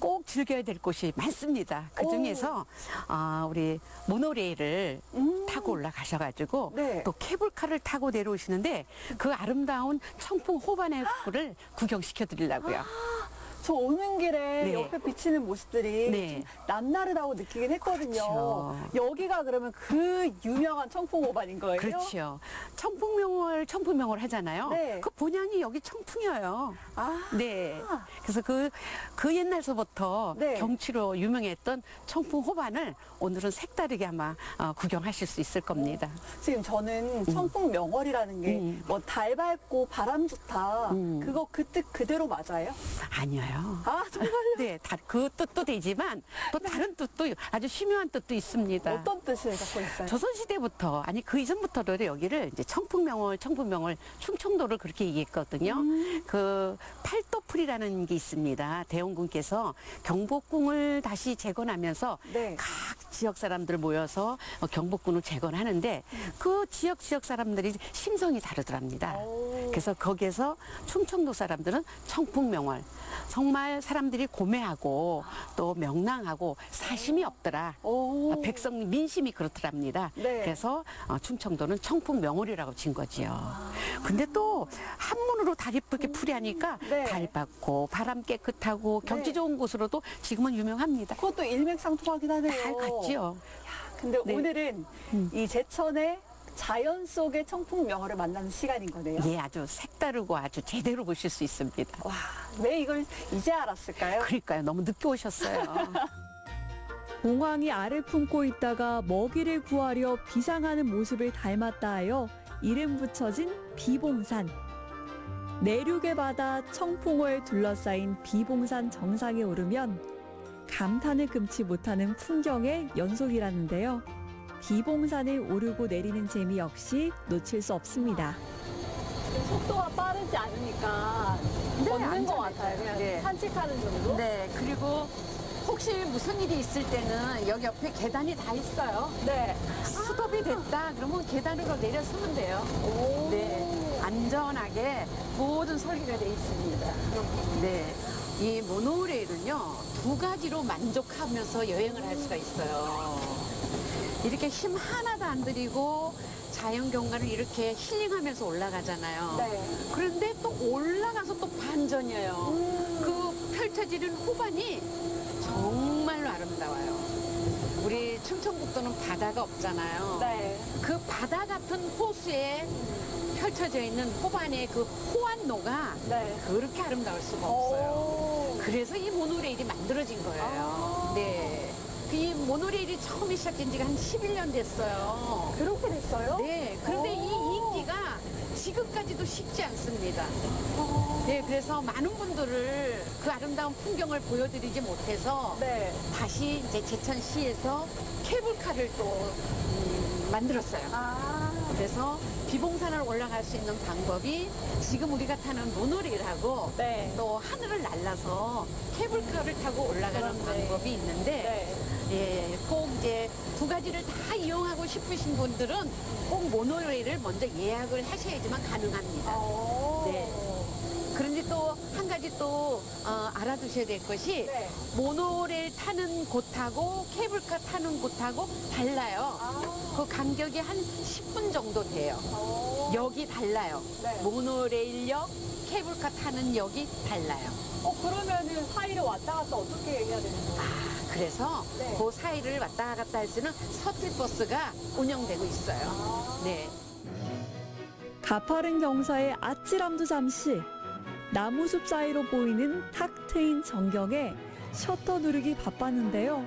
꼭 즐겨야 될 곳이 많습니다. 그 중에서 우리 모노레일을 타고 올라가셔가지고 또 케이블카를 타고 내려오시는데 그 아름다운 청풍 호반해구를 구경시켜 드리려고요. 저 오는 길에 네. 옆에 비치는 모습들이 네. 좀 남다르다고 느끼긴 했거든요. 그렇죠. 여기가 그러면 그 유명한 청풍호반인 거예요? 그렇죠. 청풍명월 하잖아요. 네. 그 본향이 여기 청풍이에요. 아. 네. 그래서 그 옛날서부터 네. 경치로 유명했던 청풍 호반을 오늘은 색다르게 아마 구경하실 수 있을 겁니다. 지금 저는 청풍 명월이라는 게 뭐 달 밝고 바람 좋다 그거 그 뜻 그대로 맞아요? 아니에요. 아 정말요? 네, 그 뜻도 되지만 또 다른 뜻도 아주 심오한 뜻도 있습니다. 어떤 뜻을 갖고 있어요? 조선시대부터 아니 그 이전부터도 여기를 이제 청풍명월 충청도를 그렇게 얘기했거든요. 그 팔도풀이라는 게 있습니다. 대원군께서 경복궁을 다시 재건하면서 각 지역 사람들 모여서 경복궁을 재건하는데 그 지역 사람들이 심성이 다르더랍니다. 그래서 거기에서 충청도 사람들은 청풍명월 정말 사람들이 고매하고 또 명랑하고 사심이 없더라. 백성 민심이 그렇더랍니다. 그래서 충청도는 청풍명월이라고 진 거지요. 근데 또 한문으로 달 이쁘게 풀이하니까 달 밝고 바람 깨끗하고 경치 좋은 곳으로도 지금은 유명합니다. 그것도 일맥상통하긴 하네요. 잘 갔지요. 근데 오늘은 이 제천의 자연 속의 청풍 명월을 만나는 시간인 거네요. 예, 아주 색다르고 아주 제대로 보실 수 있습니다. 와, 왜 이걸 이제 알았을까요? 그러니까요. 너무 늦게 오셨어요. 봉황이 알을 품고 있다가 먹이를 구하려 비상하는 모습을 닮았다 하여 이름 붙여진 비봉산. 내륙의 바다 청풍호에 둘러싸인 비봉산 정상에 오르면 감탄을 금치 못하는 풍경의 연속이라는데요. 비봉산을 오르고 내리는 재미 역시 놓칠 수 없습니다. 속도가 빠르지 않으니까 걷는 것 같아요. 그냥 산책하는 정도? 네, 그리고 혹시 무슨 일이 있을 때는 여기 옆에 계단이 다 있어요. 네. 스톱이 됐다 그러면 계단으로 내려서면 돼요. 네, 안전하게 모든 설계가 되어 있습니다. 네, 이 모노레일은요 2가지로 만족하면서 여행을 할 수가 있어요. 이렇게 힘 하나도 안 들이고 자연 경관을 이렇게 힐링하면서 올라가잖아요. 그런데 또 올라가서 또 반전이에요. 그 펼쳐지는 호반이 정말로 아름다워요. 우리 충청북도는 바다가 없잖아요. 그 바다 같은 호수에 펼쳐져 있는 호반의 그 호안로가 그렇게 아름다울 수가 없어요. 그래서 이 모노레일이 만들어진 거예요. 네. 이 모노레일이 처음에 시작된 지가 한 11년 됐어요. 그렇게 됐어요? 네. 그런데 이 인기가 지금까지도 식지 않습니다. 네. 그래서 많은 분들을 그 아름다운 풍경을 보여드리지 못해서 다시 이제 제천시에서 케이블카를 또 만들었어요. 그래서 비봉산을 올라갈 수 있는 방법이 지금 우리가 타는 모노레일하고 또 하늘을 날라서 케이블카를 타고 올라가는 방법이 있는데 꼭 이제 2가지를 다 이용하고 싶으신 분들은 꼭 모노레일을 먼저 예약을 하셔야지만 가능합니다. 네. 그런데 또 한 가지 또 알아두셔야 될 것이 모노레일 타는 곳하고 케이블카 타는 곳하고 달라요. 그 간격이 한 10분 정도 돼요. 역이 달라요. 모노레일역, 케이블카 타는 역이 달라요. 그러면은 사이를 왔다 갔다 어떻게 해야 되는 거예요? 그래서 그 사이를 왔다 갔다 할 수 있는 서툴버스가 운영되고 있어요. 네. 가파른 경사의 아찔함도 잠시 나무숲 사이로 보이는 탁 트인 전경에 셔터 누르기 바빴는데요.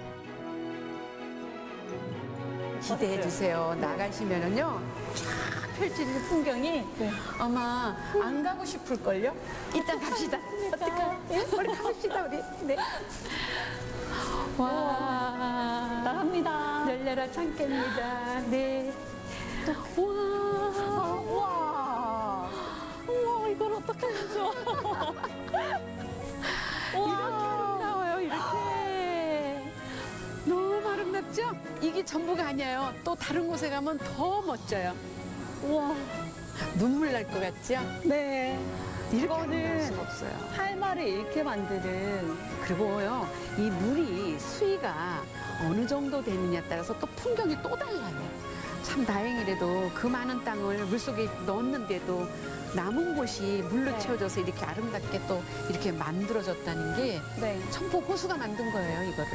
기대해 주세요. 나가시면은요 쫙 펼쳐지는 풍경이 아마 안 가고 싶을걸요? 이따 갑시다. 어떡해? 우리 가봅시다 우리. 네. 와, 나갑니다. 열려라 참깨입니다. 네. 우와. 우와, 이걸 어떻게 하죠? 이렇게 아름다워요, 이렇게. 너무 아름답죠? 이게 전부가 아니에요. 또 다른 곳에 가면 더 멋져요. 우와. 눈물 날 것 같죠? 네. 이렇게 아름다울 이거는 수가 없어요. 할 말을 잃게 만드는. 그리고요, 이 물이 수위가 어느 정도 되느냐에 따라서 또 풍경이 또 달라요. 참 다행이라도 그 많은 땅을 물속에 넣었는데도 남은 곳이 물로 네. 채워져서 이렇게 아름답게 또 이렇게 만들어졌다는 게 네. 청포 호수가 만든 거예요, 이거를.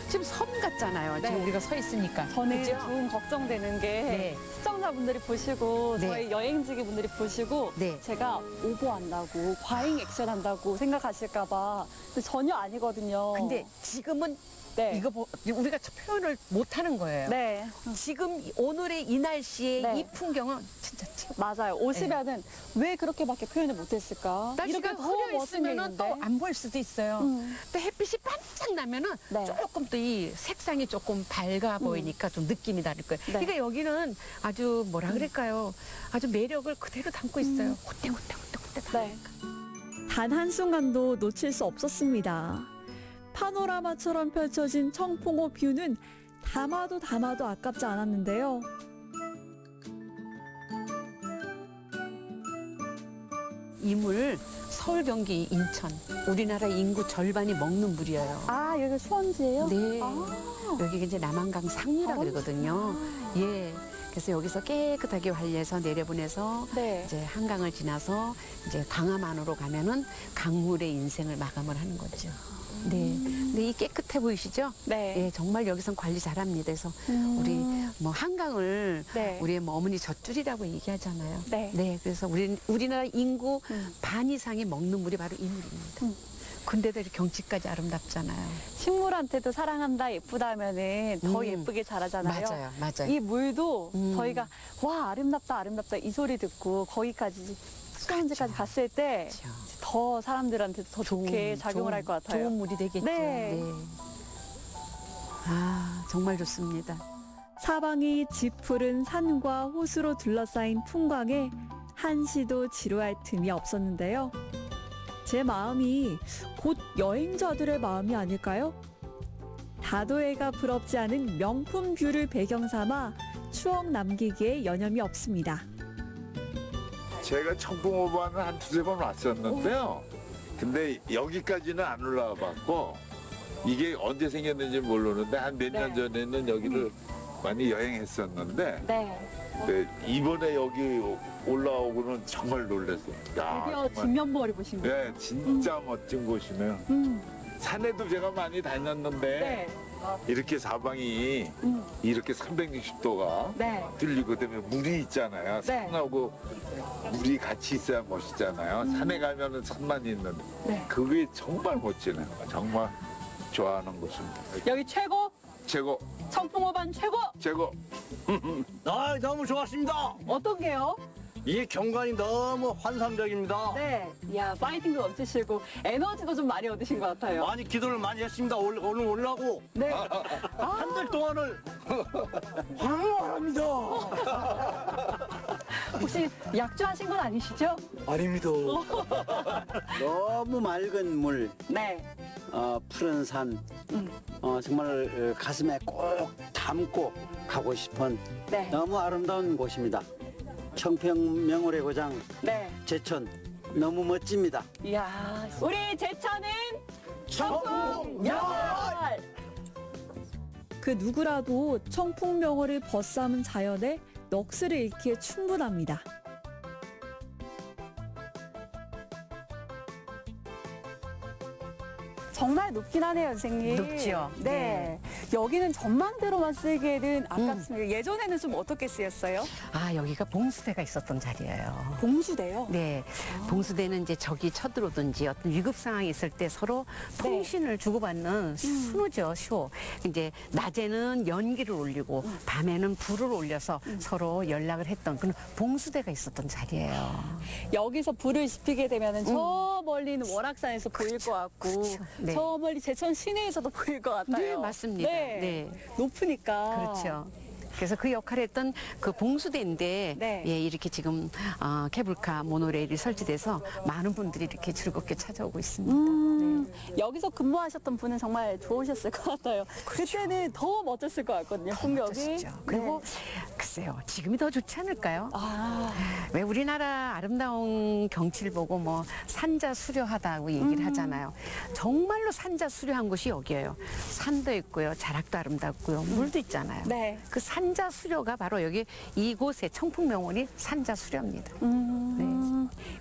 지금 섬 같잖아요. 지금 네. 우리가 서 있으니까. 저는 그죠? 조금 걱정되는 게 네. 시청자분들이 보시고 네. 저희 여행지기 분들이 보시고 네. 제가 오버한다고 과잉 액션한다고 생각하실까 봐. 근데 전혀 아니거든요. 근데 지금은 네. 이거 우리가 표현을 못 하는 거예요. 네. 지금 오늘의 이 날씨에 네. 이 풍경은 진짜 최고. 맞아요. 오시면은 왜 그렇게밖에 표현을 못했을까? 날씨가 흐려 있으면은 또 안 보일 수도 있어요. 또 햇빛이 반짝 나면은 네. 조금 또 이 색상이 조금 밝아 보이니까 좀 느낌이 다를 거예요. 네. 그러니까 여기는 아주 뭐라 그럴까요? 아주 매력을 그대로 담고 있어요. 그때 네. 단 한순간도 놓칠 수 없었습니다. 파노라마처럼 펼쳐진 청풍호 뷰는 담아도 아깝지 않았는데요. 이 물 서울, 경기, 인천 우리나라 인구 절반이 먹는 물이에요. 아, 여기 수원지예요? 네. 아. 여기 이제 남한강 상류라 그러거든요. 예. 그래서 여기서 깨끗하게 관리해서 내려보내서 네. 이제 한강을 지나서 이제 강암 안으로 가면은 강물의 인생을 마감을 하는 거죠. 네. 근데 이 깨끗해 보이시죠? 네. 예, 정말 여기선 관리 잘합니다. 그래서 우리 뭐 한강을 네. 우리의 뭐 어머니 젖줄이라고 얘기하잖아요. 네. 그래서 우리나라 인구 반 이상이 먹는 물이 바로 이 물입니다. 근데도 이렇게 경치까지 아름답잖아요. 식물한테도 사랑한다, 예쁘다 하면은 더 예쁘게 자라잖아요. 맞아요. 이 물도 저희가 와, 아름답다 이 소리 듣고 거기까지 수원지까지 갔을 때 더 사람들한테 더 좋게 작용을 할 것 같아요. 좋은 물이 되겠죠. 네. 아, 정말 좋습니다. 사방이 짙푸른 산과 호수로 둘러싸인 풍광에 한시도 지루할 틈이 없었는데요. 제 마음이 곧 여행자들의 마음이 아닐까요? 다도해가 부럽지 않은 명품 뷰를 배경 삼아 추억 남기기에 여념이 없습니다. 제가 청풍호반은 한 두세 번 왔었는데요. 근데 여기까지는 안 올라와 봤고 이게 언제 생겼는지 모르는데 한 몇 년 전에는 여기를 많이 여행했었는데 네, 이번에 여기 올라오고는 정말 놀랐어요. 야, 드디어 정말. 진면머리 보신 거예요? 네, 진짜 멋진 곳이네요. 산에도 제가 많이 다녔는데 이렇게 사방이 이렇게 360도가 뚫리고 그다음에 물이 있잖아요. 산하고 물이 같이 있어야 멋있잖아요. 산에 가면은 산만 있는데 그게 정말 멋지네요. 정말 좋아하는 곳입니다. 여기 최고? 최고. 청풍호반 최고? 최고. 아, 너무 좋았습니다. 어떤 게요? 이 경관이 너무 환상적입니다. 네. 이야, 파이팅도 넘치시고 에너지도 좀 많이 얻으신 것 같아요. 많이 기도를 많이 했습니다. 오늘 올라고. 네. 한 달 동안을 환호합니다. 혹시 약주하신 건 아니시죠? 아닙니다. 너무 맑은 물, 푸른 산, 정말 가슴에 꼭 담고 가고 싶은 너무 아름다운 곳입니다. 청평 명월의 고장 제천 너무 멋집니다. 이야, 우리 제천은 청풍명월! 그 누구라도 청풍명월을 벗삼은 자연에 넋을 잃기에 충분합니다. 정말 높긴 하네요, 선생님. 높지요. 네. 여기는 전망대로만 쓰기에는 아깝습니다. 예전에는 좀 어떻게 쓰였어요? 아, 여기가 봉수대가 있었던 자리예요. 봉수대요? 네. 봉수대는 이제 적이 쳐들어오든지 어떤 위급 상황이 있을 때 서로 통신을 주고받는 수노죠, 쇼. 이제 낮에는 연기를 올리고 밤에는 불을 올려서 서로 연락을 했던 그런 봉수대가 있었던 자리예요. 여기서 불을 지피게 되면 저 멀리는 월악산에서 보일 것 같고 네. 저 멀리 제천 시내에서도 보일 것 같아요. 네, 맞습니다. 네. 높으니까. 그렇죠. 그래서 그 역할을 했던 그 봉수대인데 예, 이렇게 지금 케이블카 모노레일이 설치돼서 많은 분들이 이렇게 즐겁게 찾아오고 있습니다. 여기서 근무하셨던 분은 정말 좋으셨을 것 같아요. 그때는 더 멋졌을 것 같거든요. 풍경이. 그리고 글쎄요, 지금이 더 좋지 않을까요? 왜 우리나라 아름다운 경치를 보고 뭐 산자 수려하다고 얘기를 하잖아요. 정말로 산자 수려한 곳이 여기예요. 산도 있고요, 자락도 아름답고요, 물도 있잖아요. 그 산자 수려가 바로 여기 이곳의 청풍명원이 산자 수려입니다.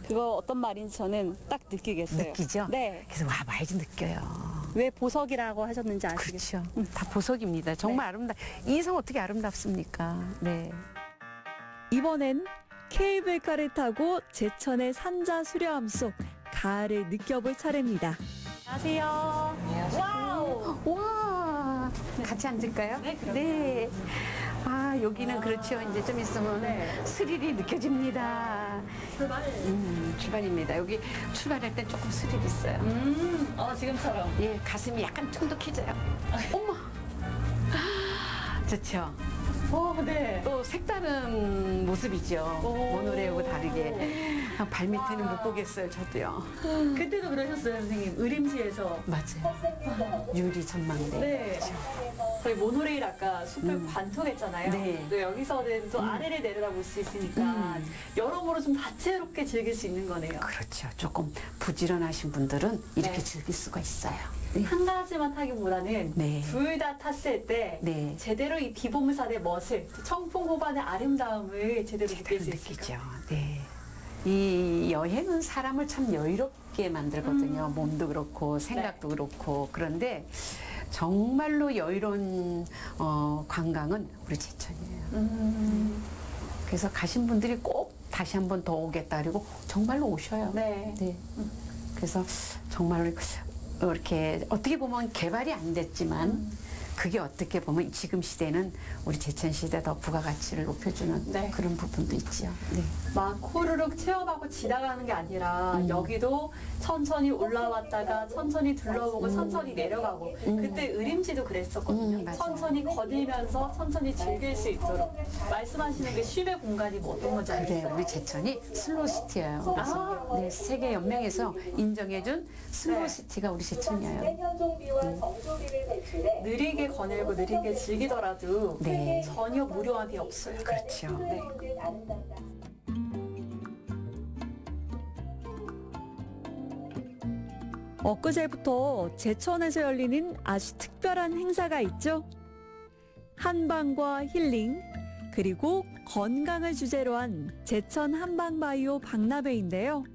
그거 어떤 말인지 저는 딱 느끼겠어요. 느끼죠? 네. 그래서 와봐야지 느껴요. 왜 보석이라고 하셨는지 아시겠죠? 그렇죠. 다 보석입니다. 정말 아름다. 이 성 어떻게 아름답습니까? 네. 이번엔 케이블카를 타고 제천의 산자 수려함 속 가을을 느껴볼 차례입니다. 안녕하세요. 와우! 와! 같이 앉을까요? 네, 그럼요. 네. 여기는 그렇죠. 이제 좀 있으면 스릴이 느껴집니다. 출발입니다. 여기 출발할 때 조금 스릴 있어요. 지금처럼. 예, 가슴이 약간 퉁득해져요. 어머! 좋죠. 네. 또 색다른 모습이죠. 모노레일하고 다르게. 발밑에는 못 보겠어요, 저도요. 그때도 그러셨어요, 선생님. 의림시에서. 맞아요. 유리 전망대. 네. 저희 모노레일 아까 숲을 관통했잖아요. 네. 또 여기서는 또 아래를 내려다볼 수 있으니까 여러모로 좀 다채롭게 즐길 수 있는 거네요. 그렇죠. 조금 부지런하신 분들은 이렇게 즐길 수가 있어요. 한 가지만 타기보다는 둘 다 탔을 때 제대로 이 비봉산의 멋을, 청풍호반의 아름다움을 제대로 느낄 수 있죠. 네. 이 여행은 사람을 참 여유롭게 만들거든요. 몸도 그렇고 생각도 그렇고. 그런데 정말로 여유로운 관광은 우리 제천이에요. 그래서 가신 분들이 꼭 다시 한 번 더 오겠다 그리고 정말로 오셔요. 네. 그래서 정말로 이렇게 어떻게 보면 개발이 안 됐지만 그게 어떻게 보면 지금 시대는 우리 제천 시대 더 부가가치를 높여주는 그런 부분도 있죠. 네. 막 호루룩 체험하고 지나가는 게 아니라 여기도 천천히 올라왔다가 천천히 둘러보고 천천히 내려가고 그때 의림지도 그랬었거든요. 천천히 거닐면서 천천히 즐길 수 있도록 말씀하시는 게 쉼의 공간이 뭐 어떤 건지 알겠어요? 그래, 우리 제천이 슬로우시티예요. 그래서 네, 세계 연맹에서 인정해준 슬로우시티가 우리 제천이에요. 느리게 거닐고 느리게 즐기더라도 전혀 무료함이 없어요. 그렇죠. 네. 엊그제부터 제천에서 열리는 아주 특별한 행사가 있죠. 한방과 힐링, 그리고 건강을 주제로 한 제천 한방바이오 박람회인데요.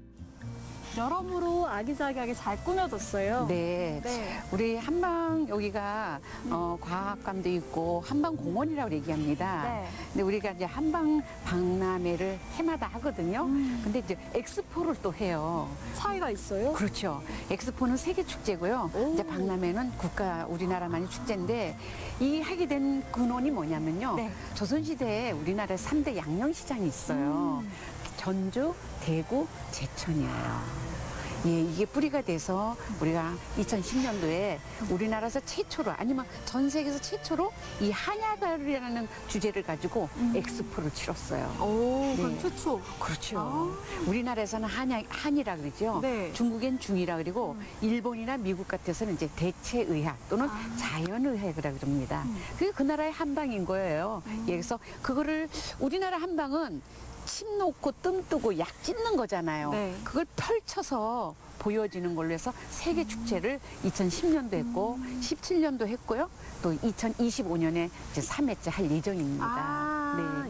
여러모로 아기자기하게 잘 꾸며뒀어요. 네. 우리 한방 여기가 과학관도 있고 한방공원이라고 얘기합니다. 근데 우리가 이제 한방 박람회를 해마다 하거든요. 근데 이제 엑스포를 또 해요. 차이가 있어요? 그렇죠. 엑스포는 세계 축제고요. 이제 박람회는 우리나라만의 축제인데 이 하게 된 근원이 뭐냐면요. 조선시대에 우리나라에 3대 양령시장이 있어요. 전주, 대구, 제천이에요. 예, 이게 뿌리가 돼서 우리가 2010년도에 우리나라에서 최초로 아니면 전 세계에서 최초로 이 한약이라는 주제를 가지고 엑스포를 치렀어요. 그럼 최초? 그렇죠. 우리나라에서는 한이라 그러죠. 중국엔 중이라 그러고 일본이나 미국 같아서는 이제 대체의학 또는 자연의학이라 그럽니다. 그게 그 나라의 한방인 거예요. 예, 그래서 그거를 우리나라 한방은 침 놓고 뜸 뜨고 약 찢는 거잖아요. 그걸 펼쳐서 보여지는 걸로 해서 세계 축제를 2010년도 했고 17년도 했고요. 또 2025년에 이제 3회째 할 예정입니다.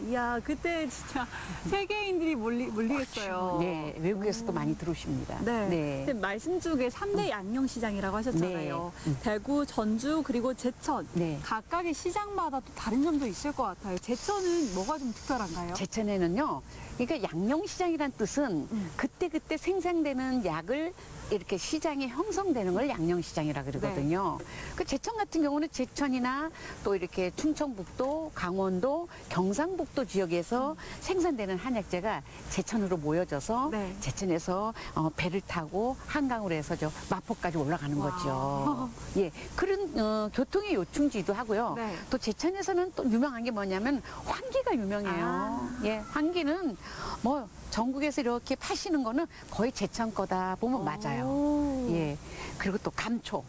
이야, 그때 진짜 세계인들이 몰리겠어요. 네, 외국에서도 많이 들어오십니다. 근데 말씀 중에 3대 양령시장이라고 하셨잖아요. 대구, 전주, 그리고 제천. 각각의 시장마다 또 다른 점도 있을 것 같아요. 제천은 뭐가 좀 특별한가요? 제천에는요, 그러니까 양령시장이란 뜻은 그때그때 생산되는 약을 이렇게 시장이 형성되는 걸 양념시장이라 그러거든요. 그 제천 같은 경우는 제천이나 또 이렇게 충청북도, 강원도, 경상북도 지역에서 생산되는 한약재가 제천으로 모여져서 제천에서 배를 타고 한강으로 해서 저 마포까지 올라가는 거죠. 예, 그런 교통의 요충지도 하고요. 또 제천에서는 또 유명한 게 뭐냐면 환기가 유명해요. 예, 환기는 뭐 전국에서 이렇게 파시는 거는 거의 제천 거다 보면 맞아요. 예. 그리고 또 감초.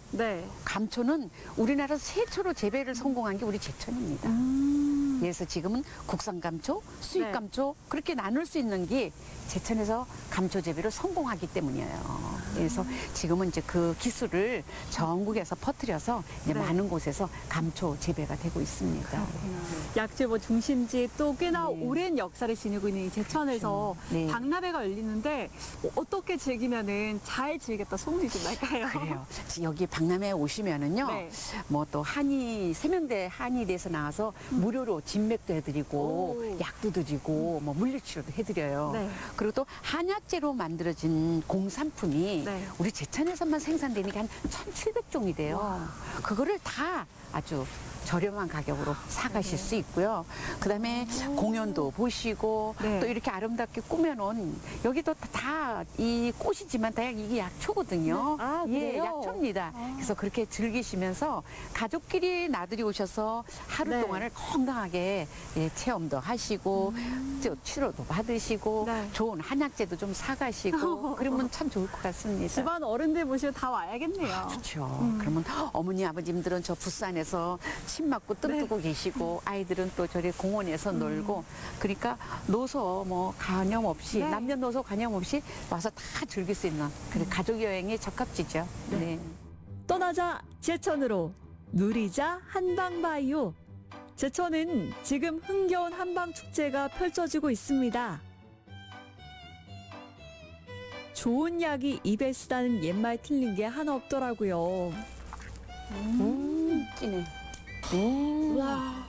감초는 우리나라 최초로 재배를 성공한 게 우리 제천입니다. 그래서 지금은 국산 감초, 수입 감초 그렇게 나눌 수 있는 게 제천에서 감초 재배를 성공하기 때문이에요. 그래서 지금은 이제 그 기술을 전국에서 퍼뜨려서 이제 많은 곳에서 감초 재배가 되고 있습니다. 약재보 중심지 또 꽤나 오랜 역사를 지니고 있는 이 제천에서 박람회가 열리는데 어떻게 즐기면은 잘 즐겼다 소문이 좀 날까요? 그래요. 여기 박람회에 오시면은요, 뭐 또 세면대 한의대에서 나와서 무료로 진맥도 해드리고 약도 드리고 뭐 물리치료도 해드려요. 그리고 또 한약재로 만들어진 공산품이 우리 제천에서만 생산되는 게 한 1,700종이 돼요. 그거를 다 아주 저렴한 가격으로 사가실 수 있고요. 그다음에 공연도 보시고 또 이렇게 아름답게 꾸며놓은 여기도 다 이 꽃이지만 다 이게 약초거든요. 예, 약초입니다. 그래서 그렇게 즐기시면서 가족끼리 나들이 오셔서 하루 동안을 건강하게 체험도 하시고 치료도 받으시고 좋은 한약재도 좀 사가시고 그러면 참 좋을 것 같습니다. 집안 어른들 모시고 다 와야겠네요. 그렇죠. 그러면 어머니 아버님들은 저 부산에서 침 맞고 뜸 뜨고 계시고 아이들은 또 저리 공원에서 놀고 그러니까 노소 뭐 간염 없이 남녀노소 간염 없이 와서 다 즐길 수 있는 가족 여행에 적합지죠. 떠나자 제천으로 누리자 한방바이오. 제천은 지금 흥겨운 한방축제가 펼쳐지고 있습니다. 좋은 약이 입에 쓰다는 옛말 틀린 게 하나 없더라고요. 찐해. 와.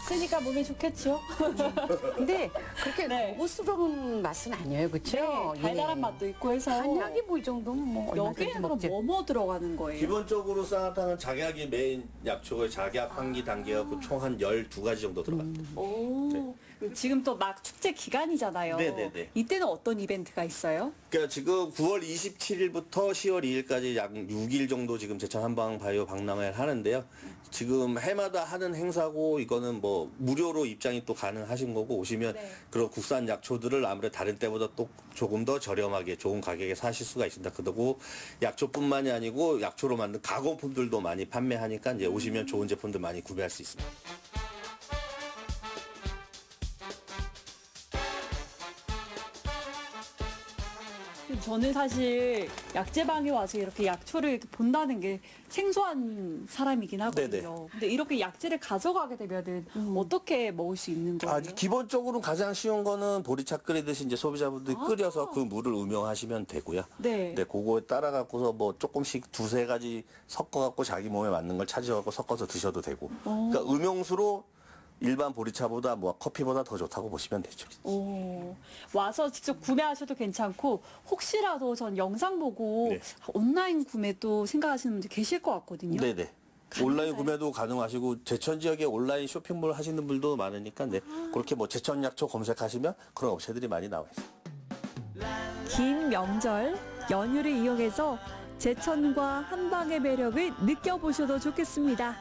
쓰니까 몸에 좋겠죠? 근데 그렇게 고급스러운 맛은 아니에요, 그렇죠? 달달한 맛도 있고 해서 한약이 뭐 이 정도면 뭐 여기에 그럼 뭐뭐 들어가는 거예요? 기본적으로 쌍화탕은 작약이 메인 약초고 작약, 환기 단계였고 총 한 12가지 정도 들어갑니다. 지금 또 막 축제 기간이잖아요. 네네네. 이때는 어떤 이벤트가 있어요? 그러니까 지금 9월 27일부터 10월 2일까지 약 6일 정도 지금 제천 한방 바이오 박람회를 하는데요. 지금 해마다 하는 행사고 이거는 뭐 무료로 입장이 또 가능하신 거고 오시면 그런 국산 약초들을 아무래도 다른 때보다 또 조금 더 저렴하게 좋은 가격에 사실 수가 있습니다. 그리고 약초뿐만이 아니고 약초로 만든 가공품들도 많이 판매하니까 이제 오시면 좋은 제품들 많이 구매할 수 있습니다. 저는 사실 약재방에 와서 이렇게 약초를 이렇게 본다는 게 생소한 사람이긴 하거든요. 근데 이렇게 약재를 가져가게 되면은 어떻게 먹을 수 있는 거예요? 기본적으로 가장 쉬운 거는 보리차 끓이듯이 이제 소비자분들이 끓여서 그 물을 음용하시면 되고요. 그거에 따라 갖고서 뭐 조금씩 두세 가지 섞어 갖고 자기 몸에 맞는 걸 찾아갖고 섞어서 드셔도 되고. 그러니까 음용수로 일반 보리차보다 뭐 커피보다 더 좋다고 보시면 되죠. 와서 직접 구매하셔도 괜찮고 혹시라도 전 영상 보고 온라인 구매도 생각하시는 분들 계실 것 같거든요. 네네. 온라인 구매도 가능하시고 제천 지역에 온라인 쇼핑몰 하시는 분도 많으니까 그렇게 뭐 제천 약초 검색하시면 그런 업체들이 많이 나와 있어요. 긴 명절 연휴를 이용해서 제천과 한방의 매력을 느껴보셔도 좋겠습니다.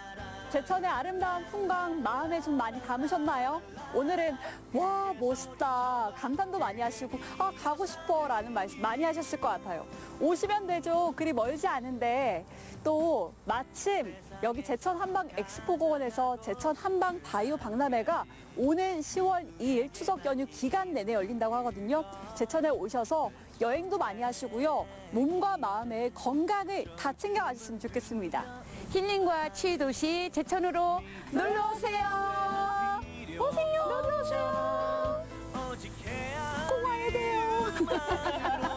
제천의 아름다운 풍광 마음에 좀 많이 담으셨나요? 오늘은 와 멋있다 감탄도 많이 하시고 가고 싶어 라는 말씀 많이 하셨을 것 같아요. 오시면 되죠. 그리 멀지 않은데 또 마침 여기 제천 한방 엑스포공원에서 제천 한방 바이오 박람회가 오는 10월 2일 추석 연휴 기간 내내 열린다고 하거든요. 제천에 오셔서 여행도 많이 하시고요. 몸과 마음의 건강을 다 챙겨가셨으면 좋겠습니다. 힐링과 치유 도시 제천으로 놀러 오세요. 오세요. 놀러 오세요. 꼭 와야 돼요.